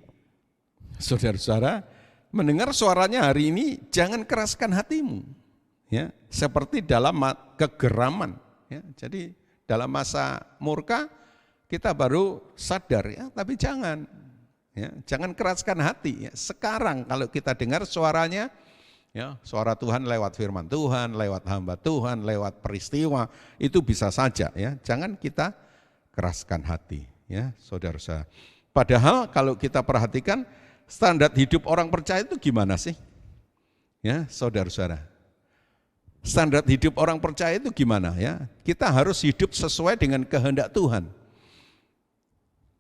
saudara-saudara, mendengar suaranya hari ini jangan keraskan hatimu. Ya, seperti dalam kegeraman. Ya, jadi dalam masa murka kita baru sadar ya, tapi jangan. Ya, jangan keraskan hati. Ya. Sekarang kalau kita dengar suaranya, ya, suara Tuhan lewat firman Tuhan, lewat hamba Tuhan, lewat peristiwa, itu bisa saja ya. Jangan kita keraskan hati ya, saudara-saudara. Padahal kalau kita perhatikan standar hidup orang percaya itu gimana sih? Ya, saudara-saudara. Standar hidup orang percaya itu gimana ya? Kita harus hidup sesuai dengan kehendak Tuhan.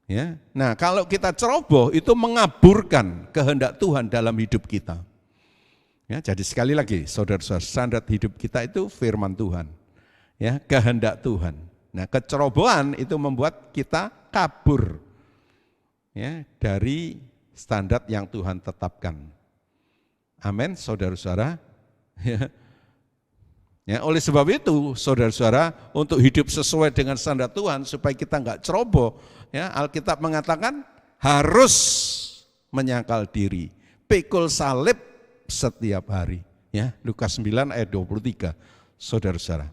Ya. Nah, kalau kita ceroboh itu mengaburkan kehendak Tuhan dalam hidup kita. Ya, jadi sekali lagi, saudara-saudara, standar hidup kita itu firman Tuhan, ya, kehendak Tuhan. Nah, kecerobohan itu membuat kita kabur, ya, dari standar yang Tuhan tetapkan. Amin, saudara-saudara. Ya. Ya, oleh sebab itu, saudara-saudara, untuk hidup sesuai dengan standar Tuhan supaya kita enggak ceroboh, ya, Alkitab mengatakan harus menyangkal diri, pikul salib setiap hari, ya, Lukas 9 ayat 23, saudara-saudara.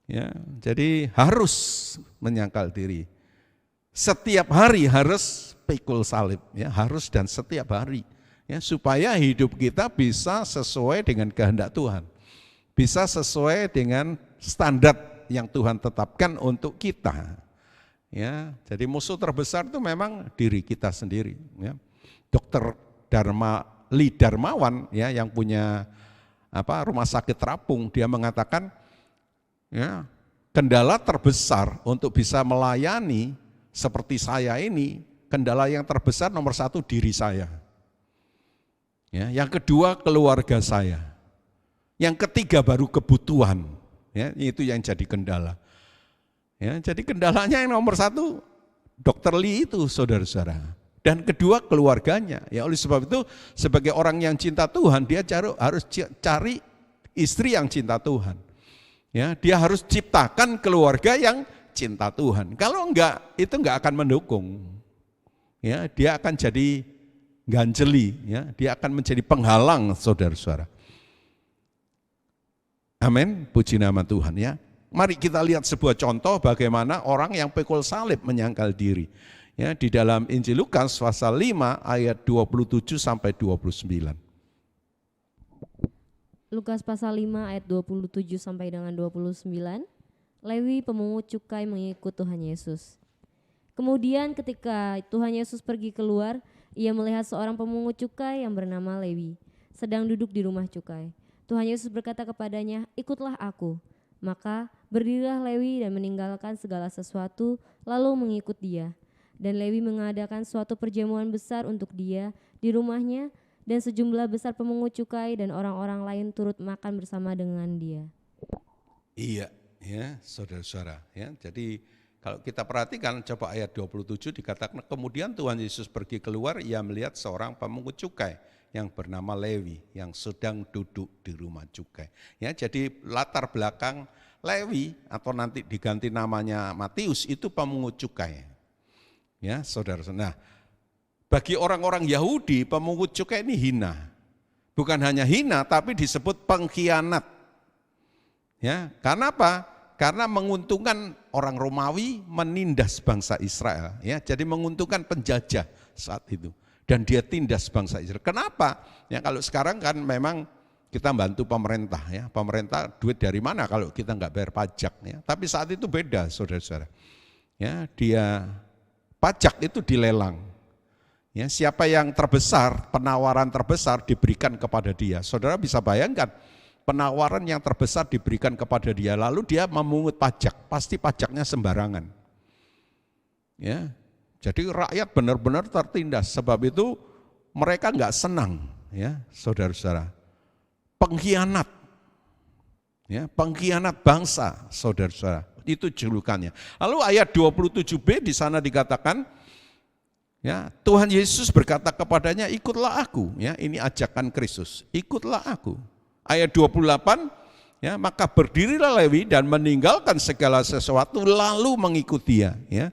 Ya, jadi harus menyangkal diri. Setiap hari harus pikul salib, ya, harus dan setiap hari, ya, supaya hidup kita bisa sesuai dengan kehendak Tuhan, bisa sesuai dengan standar yang Tuhan tetapkan untuk kita. Ya, jadi musuh terbesar itu memang diri kita sendiri. Ya. Dokter Lee Darmawan ya yang punya rumah sakit terapung, dia mengatakan ya kendala terbesar untuk bisa melayani seperti saya ini, kendala yang terbesar nomor satu diri saya. Ya, yang kedua keluarga saya. Yang ketiga baru kebutuhan. Ya, itu yang jadi kendala. Ya, jadi kendalanya yang nomor satu Dr. Lee itu, saudara-saudara. Dan kedua keluarganya. Ya, oleh sebab itu sebagai orang yang cinta Tuhan, dia harus cari istri yang cinta Tuhan. Ya, dia harus ciptakan keluarga yang cinta Tuhan. Kalau enggak, itu enggak akan mendukung. Ya, dia akan jadi ganjeli, ya, dia akan menjadi penghalang, saudara-saudara. Amin, puji nama Tuhan, ya. Mari kita lihat sebuah contoh bagaimana orang yang pikul salib menyangkal diri. Ya, di dalam Injil Lukas pasal 5 ayat 27 sampai 29. Lukas pasal 5 ayat 27 sampai dengan 29. Lewi pemungut cukai mengikut Tuhan Yesus. Kemudian ketika Tuhan Yesus pergi keluar, ia melihat seorang pemungut cukai yang bernama Lewi sedang duduk di rumah cukai. Tuhan Yesus berkata kepadanya, "Ikutlah aku." Maka berdirilah Lewi dan meninggalkan segala sesuatu lalu mengikut dia. Dan Lewi mengadakan suatu perjamuan besar untuk dia di rumahnya, dan sejumlah besar pemungut cukai dan orang-orang lain turut makan bersama dengan dia. Iya, ya, saudara-saudara, ya. Jadi kalau kita perhatikan coba ayat 27 dikatakan kemudian Tuhan Yesus pergi keluar, ia melihat seorang pemungut cukai yang bernama Lewi yang sedang duduk di rumah cukai. Ya, jadi latar belakang Lewi atau nanti diganti namanya Matius itu pemungut cukai. Ya, saudara-saudara. Nah, bagi orang-orang Yahudi pemungut cukai ini hina. Bukan hanya hina tapi disebut pengkhianat. Ya, karena apa? Karena menguntungkan orang Romawi menindas bangsa Israel, ya. Jadi menguntungkan penjajah saat itu dan dia tindas bangsa Israel. Kenapa? Ya kalau sekarang kan memang kita bantu pemerintah, ya. Pemerintah duit dari mana kalau kita nggak bayar pajak, ya. Tapi saat itu beda, saudara-saudara. Ya, dia pajak itu dilelang. Ya, siapa yang terbesar, penawaran terbesar diberikan kepada dia. Saudara bisa bayangkan penawaran yang terbesar diberikan kepada dia, lalu dia memungut pajak, pasti pajaknya sembarangan. Ya, jadi rakyat benar-benar tertindas, sebab itu mereka nggak senang, ya, saudara-saudara. Pengkhianat, ya, pengkhianat bangsa, saudara-saudara, itu julukannya. Lalu ayat 27b di sana dikatakan, ya, Tuhan Yesus berkata kepadanya, ikutlah aku, ya, ini ajakan Kristus, ikutlah aku. Ayat 28, ya, maka berdirilah Lewi dan meninggalkan segala sesuatu lalu mengikut dia. Ya.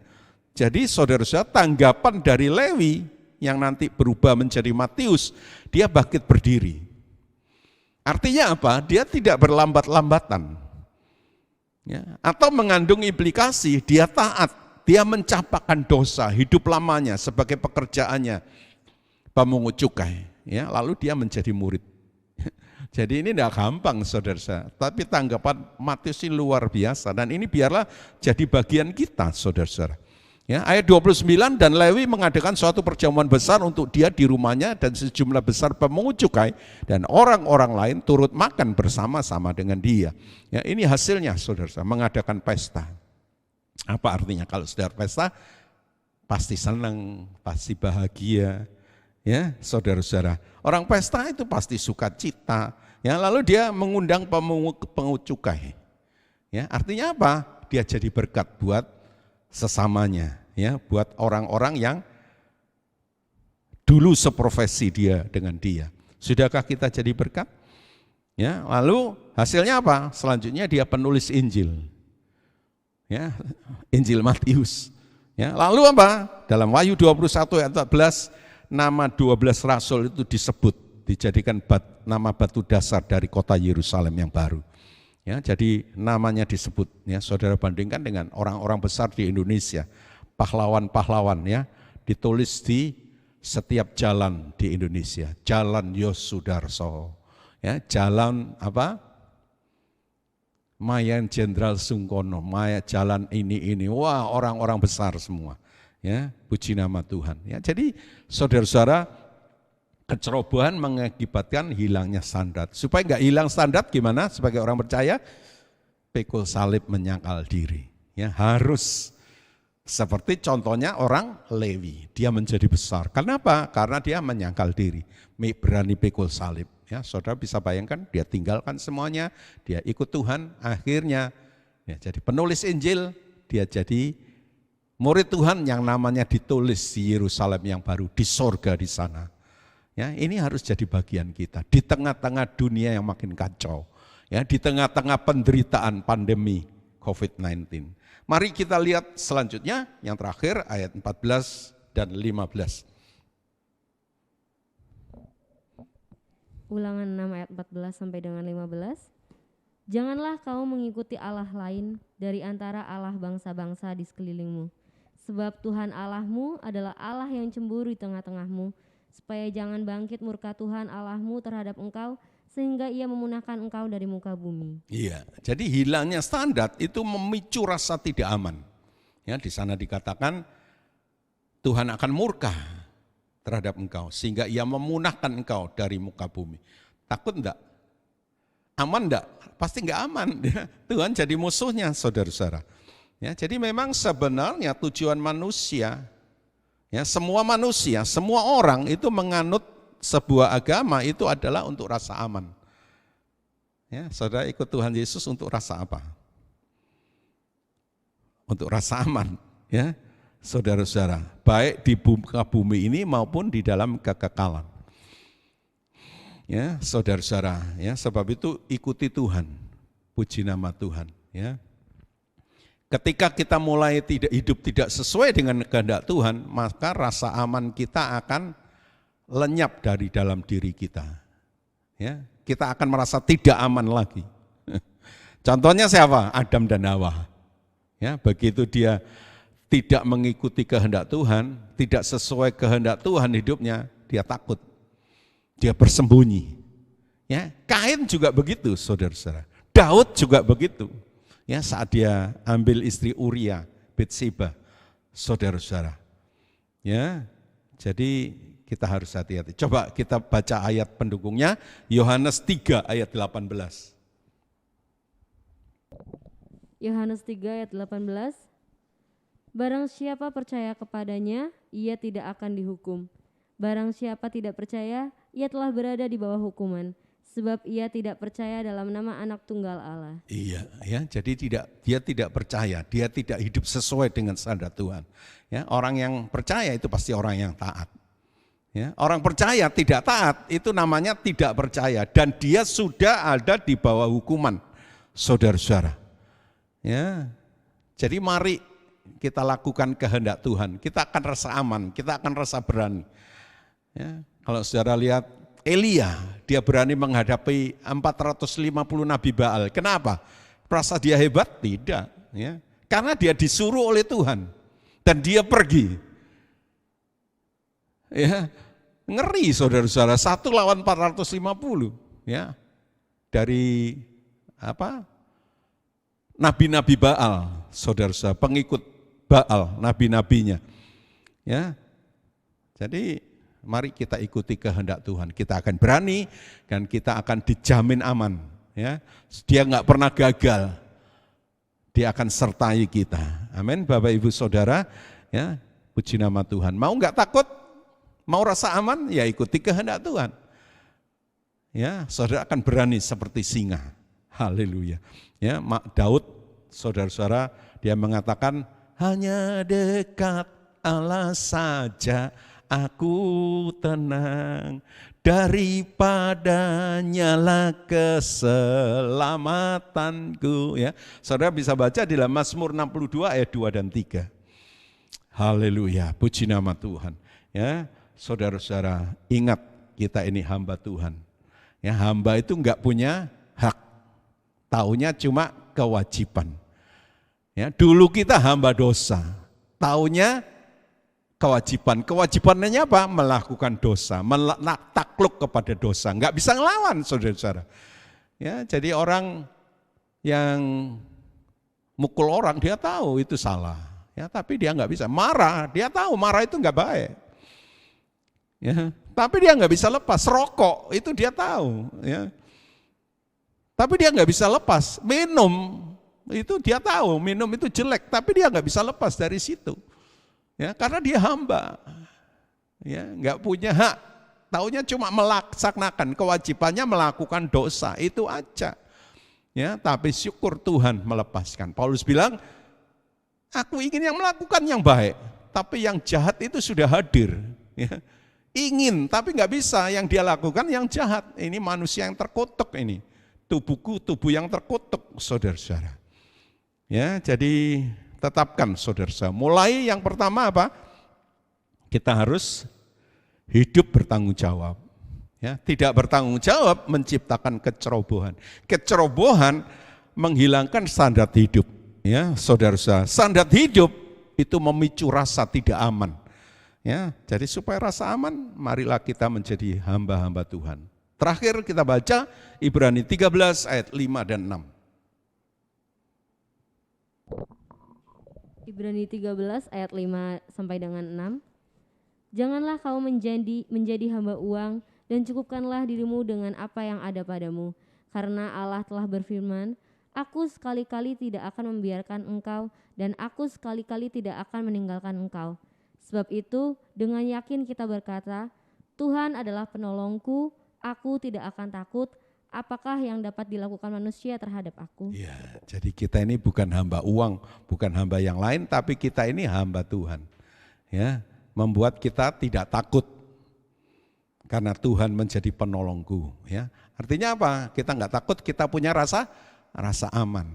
Jadi saudara-saudara, tanggapan dari Lewi yang nanti berubah menjadi Matius, dia bangkit berdiri. Artinya apa? Dia tidak berlambat-lambatan. Ya. Atau mengandung implikasi dia taat, dia mencapakan dosa hidup lamanya sebagai pekerjaannya pemungut cukai. Ya. Lalu dia menjadi murid. Jadi ini tidak gampang, saudara-saudara. Tapi tanggapan Matius ini luar biasa. Dan ini biarlah jadi bagian kita, saudara-saudara. Ya, ayat 29, dan Lewi mengadakan suatu perjamuan besar untuk dia di rumahnya dan sejumlah besar pemungut cukai dan orang-orang lain turut makan bersama-sama dengan dia. Ya, ini hasilnya, saudara-saudara, mengadakan pesta. Apa artinya? Kalau saudara pesta, pasti senang, pasti bahagia. Ya, saudara-saudara, orang pesta itu pasti sukacita. Ya, lalu dia mengundang pemungut cukai. Ya, artinya apa? Dia jadi berkat buat sesamanya, ya, buat orang-orang yang dulu seprofesi dia dengan dia. Sudahkah kita jadi berkat? Ya, lalu hasilnya apa? Selanjutnya dia penulis Injil. Ya, Injil Matius. Ya, lalu apa? Dalam Wahyu 21 ayat 14 nama 12 rasul itu disebut, dijadikan nama batu dasar dari kota Yerusalem yang baru. Ya, jadi namanya disebut. Ya, saudara bandingkan dengan orang-orang besar di Indonesia, pahlawan-pahlawan, ya, ditulis di setiap jalan di Indonesia. Jalan Yosudarso, ya, jalan apa? Mayan Jenderal Sungkono, jalan ini. Wah, orang-orang besar semua. Ya, puji nama Tuhan. Ya, jadi saudara-saudara, kecerobohan mengakibatkan hilangnya standar. Supaya enggak hilang standar gimana sebagai orang percaya? Pikul salib menyangkal diri. Ya, harus Seperti contohnya orang Lewi, dia menjadi besar. Kenapa? Karena dia menyangkal diri, berani pikul salib. Ya, saudara bisa bayangkan, dia tinggalkan semuanya, dia ikut Tuhan, akhirnya ya, jadi penulis Injil, dia jadi murid Tuhan yang namanya ditulis di Yerusalem yang baru, di sorga di sana. Ya, ini harus jadi bagian kita di tengah-tengah dunia yang makin kacau, ya, di tengah-tengah penderitaan pandemi COVID-19. Mari kita lihat selanjutnya, yang terakhir ayat 14 dan 15. Ulangan 6 ayat 14 sampai dengan 15. Janganlah kau mengikuti Allah lain dari antara Allah bangsa-bangsa di sekelilingmu. Sebab Tuhan Allahmu adalah Allah yang cemburu di tengah-tengahmu, supaya jangan bangkit murka Tuhan Allahmu terhadap engkau, sehingga ia memunahkan engkau dari muka bumi. Iya, jadi hilangnya standar itu memicu rasa tidak aman. Ya, di sana dikatakan Tuhan akan murka terhadap engkau, sehingga ia memunahkan engkau dari muka bumi. Takut enggak? Aman enggak? Pasti enggak aman. Ya, Tuhan jadi musuhnya, saudara-saudara. Ya, jadi memang sebenarnya tujuan manusia, ya, semua manusia, semua orang itu menganut sebuah agama itu adalah untuk rasa aman. Ya, saudara ikut Tuhan Yesus untuk rasa apa? Untuk rasa aman, ya, saudara-saudara, baik di muka bumi ini maupun di dalam kekekalan. Ya, saudara-saudara, ya, sebab itu ikuti Tuhan, puji nama Tuhan. Ya, ketika kita mulai hidup tidak sesuai dengan kehendak Tuhan, maka rasa aman kita akan lenyap dari dalam diri kita. Ya, kita akan merasa tidak aman lagi. Contohnya siapa? Adam dan Hawa. Ya, begitu dia tidak mengikuti kehendak Tuhan, tidak sesuai kehendak Tuhan hidupnya, dia takut. Dia bersembunyi. Ya, Kain juga begitu, saudara-saudara. Daud juga begitu. Ya, saat dia ambil istri Uria, Bathsheba, saudara-saudara. Ya, jadi kita harus hati-hati. Coba kita baca ayat pendukungnya, Yohanes 3 ayat 18. Yohanes 3 ayat 18. Barang siapa percaya kepadanya, ia tidak akan dihukum. Barang siapa tidak percaya, ia telah berada di bawah hukuman, sebab ia tidak percaya dalam nama Anak Tunggal Allah. Iya, ya, jadi dia tidak percaya, dia tidak hidup sesuai dengan standar Tuhan. Ya, orang yang percaya itu pasti orang yang taat. Ya, orang percaya tidak taat itu namanya tidak percaya dan dia sudah ada di bawah hukuman, saudara-saudara. Ya, jadi mari kita lakukan kehendak Tuhan, kita akan rasa aman, kita akan rasa berani. Ya, kalau saudara lihat Elia, dia berani menghadapi 450 nabi Baal. Kenapa? Merasa dia hebat? Tidak. Ya, karena dia disuruh oleh Tuhan dan dia pergi. Ya, ngeri saudara-saudara, 1 lawan 450, ya, dari nabi-nabi Baal, saudara-saudara, pengikut Baal, nabi-nabinya. Ya, jadi mari kita ikuti kehendak Tuhan, kita akan berani dan kita akan dijamin aman. Ya, dia nggak pernah gagal, dia akan sertai kita. Amin, Bapak Ibu Saudara, ya, puji nama Tuhan. Mau nggak takut? Mau rasa aman? Ya ikuti kehendak Tuhan. Ya, saudara akan berani seperti singa. Haleluya. Ya, Daud, saudara-saudara, dia mengatakan, hanya dekat Allah saja aku tenang, daripadanya lah keselamatanku. Ya, saudara bisa baca di dalam Mazmur 62 ayat 2 dan 3. Haleluya, puji nama Tuhan. Ya, saudara-saudara, ingat kita ini hamba Tuhan. Ya, hamba itu enggak punya hak, taunya cuma kewajiban. Ya, dulu kita hamba dosa, taunya kewajiban. Kewajibannya apa? Melakukan dosa, takluk kepada dosa, enggak bisa ngelawan, saudara-saudara. Ya, jadi orang yang mukul orang dia tahu itu salah, ya, tapi dia enggak bisa marah. Dia tahu marah itu enggak baik. Ya, tapi dia nggak bisa lepas. Rokok itu dia tahu, ya. Tapi dia nggak bisa lepas. Minum Itu dia tahu minum itu jelek, tapi dia nggak bisa lepas dari situ. Ya, karena dia hamba. Ya, nggak punya hak. Taunya cuma melaksanakan kewajibannya melakukan dosa, itu aja. Ya, tapi syukur Tuhan melepaskan. Paulus bilang, aku ingin yang melakukan yang baik, tapi yang jahat itu sudah hadir. Ya. Ingin, tapi nggak bisa. Yang dia lakukan yang jahat. Ini manusia yang terkutuk ini. Tubuhku, tubuh yang terkutuk, saudara-saudara. Ya, jadi tetapkan saudara-saudara. Mulai yang pertama apa? Kita harus hidup bertanggung jawab. Ya, tidak bertanggung jawab menciptakan kecerobohan. Kecerobohan menghilangkan standar hidup. Ya, saudara-saudara, standar hidup itu memicu rasa tidak aman. Ya, jadi supaya rasa aman, marilah kita menjadi hamba-hamba Tuhan. Terakhir kita baca Ibrani 13 ayat 5 dan 6. Ibrani 13 ayat 5 sampai dengan 6. Janganlah kau menjadi hamba uang, dan cukupkanlah dirimu dengan apa yang ada padamu. Karena Allah telah berfirman, aku sekali-kali tidak akan membiarkan engkau, dan aku sekali-kali tidak akan meninggalkan engkau. Sebab itu dengan yakin kita berkata, Tuhan adalah penolongku, aku tidak akan takut. Apakah yang dapat dilakukan manusia terhadap aku? Ya, jadi kita ini bukan hamba uang, bukan hamba yang lain, tapi kita ini hamba Tuhan. Ya, membuat kita tidak takut karena Tuhan menjadi penolongku. Ya, artinya apa? Kita nggak takut, kita punya rasa aman.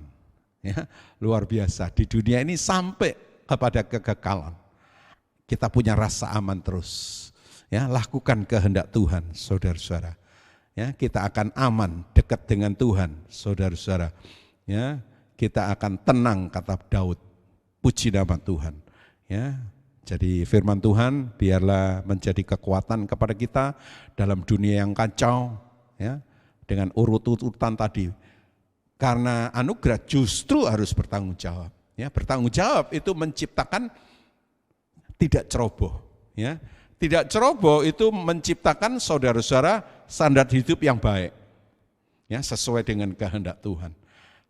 Ya, luar biasa di dunia ini sampai kepada kekekalan. Kita punya rasa aman terus. Ya, lakukan kehendak Tuhan, saudara-saudara. Ya, kita akan aman dekat dengan Tuhan, saudara-saudara. Ya, kita akan tenang, kata Daud. Puji nama Tuhan. Ya, jadi firman Tuhan biarlah menjadi kekuatan kepada kita dalam dunia yang kacau. Ya, dengan urut-urutan tadi. Karena anugerah justru harus bertanggung jawab. Ya, bertanggung jawab itu menciptakan tidak ceroboh. Ya. Tidak ceroboh itu menciptakan saudara-saudara standar hidup yang baik. Ya, sesuai dengan kehendak Tuhan.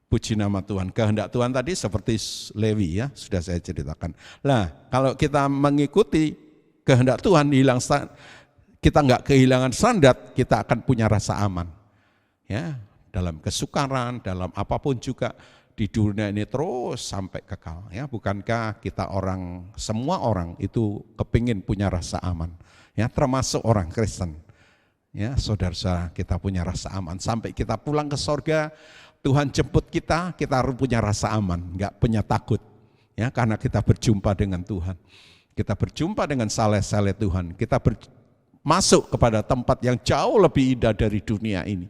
Puji nama Tuhan. Kehendak Tuhan tadi seperti Lewi ya, sudah saya ceritakan. Nah, kalau kita mengikuti kehendak Tuhan, kita nggak kehilangan standar, kita akan punya rasa aman. Ya, dalam kesukaran, dalam apapun juga di dunia ini terus sampai kekal. Ya, bukankah kita semua orang itu kepingin punya rasa aman? Ya, termasuk orang Kristen. Ya, saudara-saudara, kita punya rasa aman sampai kita pulang ke sorga. Tuhan jemput kita harus punya rasa aman, nggak punya takut. Ya, karena kita berjumpa dengan Tuhan. Kita berjumpa dengan saleh-saleh Tuhan. Kita masuk kepada tempat yang jauh lebih indah dari dunia ini.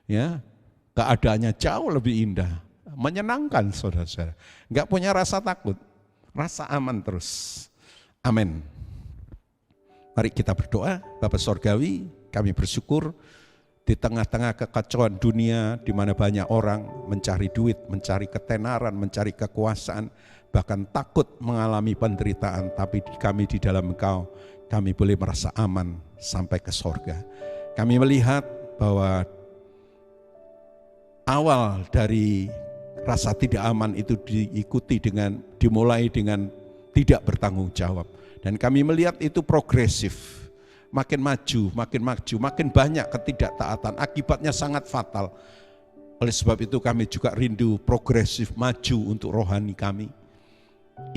Ya, keadaannya jauh lebih indah. Menyenangkan saudara-saudara, nggak punya rasa takut, rasa aman terus. Amin. Mari kita berdoa. Bapa Sorgawi, kami bersyukur di tengah-tengah kekacauan dunia di mana banyak orang mencari duit, mencari ketenaran, mencari kekuasaan, bahkan takut mengalami penderitaan, tapi kami di dalam Engkau, kami boleh merasa aman sampai ke sorga. Kami melihat bahwa awal dari rasa tidak aman itu dimulai dengan tidak bertanggung jawab. Dan kami melihat itu progresif, makin maju, makin banyak ketidaktaatan, akibatnya sangat fatal. Oleh sebab itu kami juga rindu progresif maju untuk rohani kami.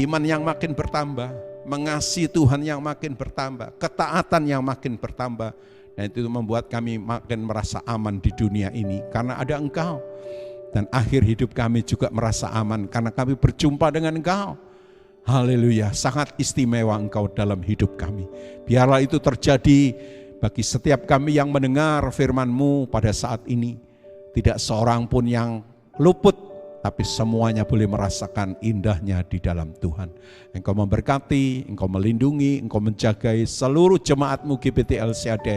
Iman yang makin bertambah, mengasihi Tuhan yang makin bertambah, ketaatan yang makin bertambah. Dan itu membuat kami makin merasa aman di dunia ini karena ada Engkau. Dan akhir hidup kami juga merasa aman karena kami berjumpa dengan Engkau. Haleluya, sangat istimewa Engkau dalam hidup kami. Biarlah itu terjadi bagi setiap kami yang mendengar firman-Mu pada saat ini. Tidak seorang pun yang luput, tapi semuanya boleh merasakan indahnya di dalam Tuhan. Engkau memberkati, Engkau melindungi, Engkau menjagai seluruh jemaat-Mu GBT LCAD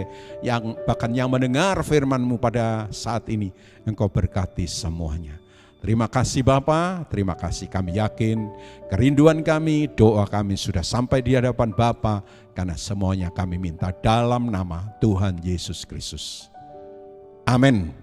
yang bahkan yang mendengar firman-Mu pada saat ini. Engkau berkati semuanya. Terima kasih Bapa, terima kasih. Kami yakin kerinduan kami, doa kami sudah sampai di hadapan Bapa, karena semuanya kami minta dalam nama Tuhan Yesus Kristus. Amin.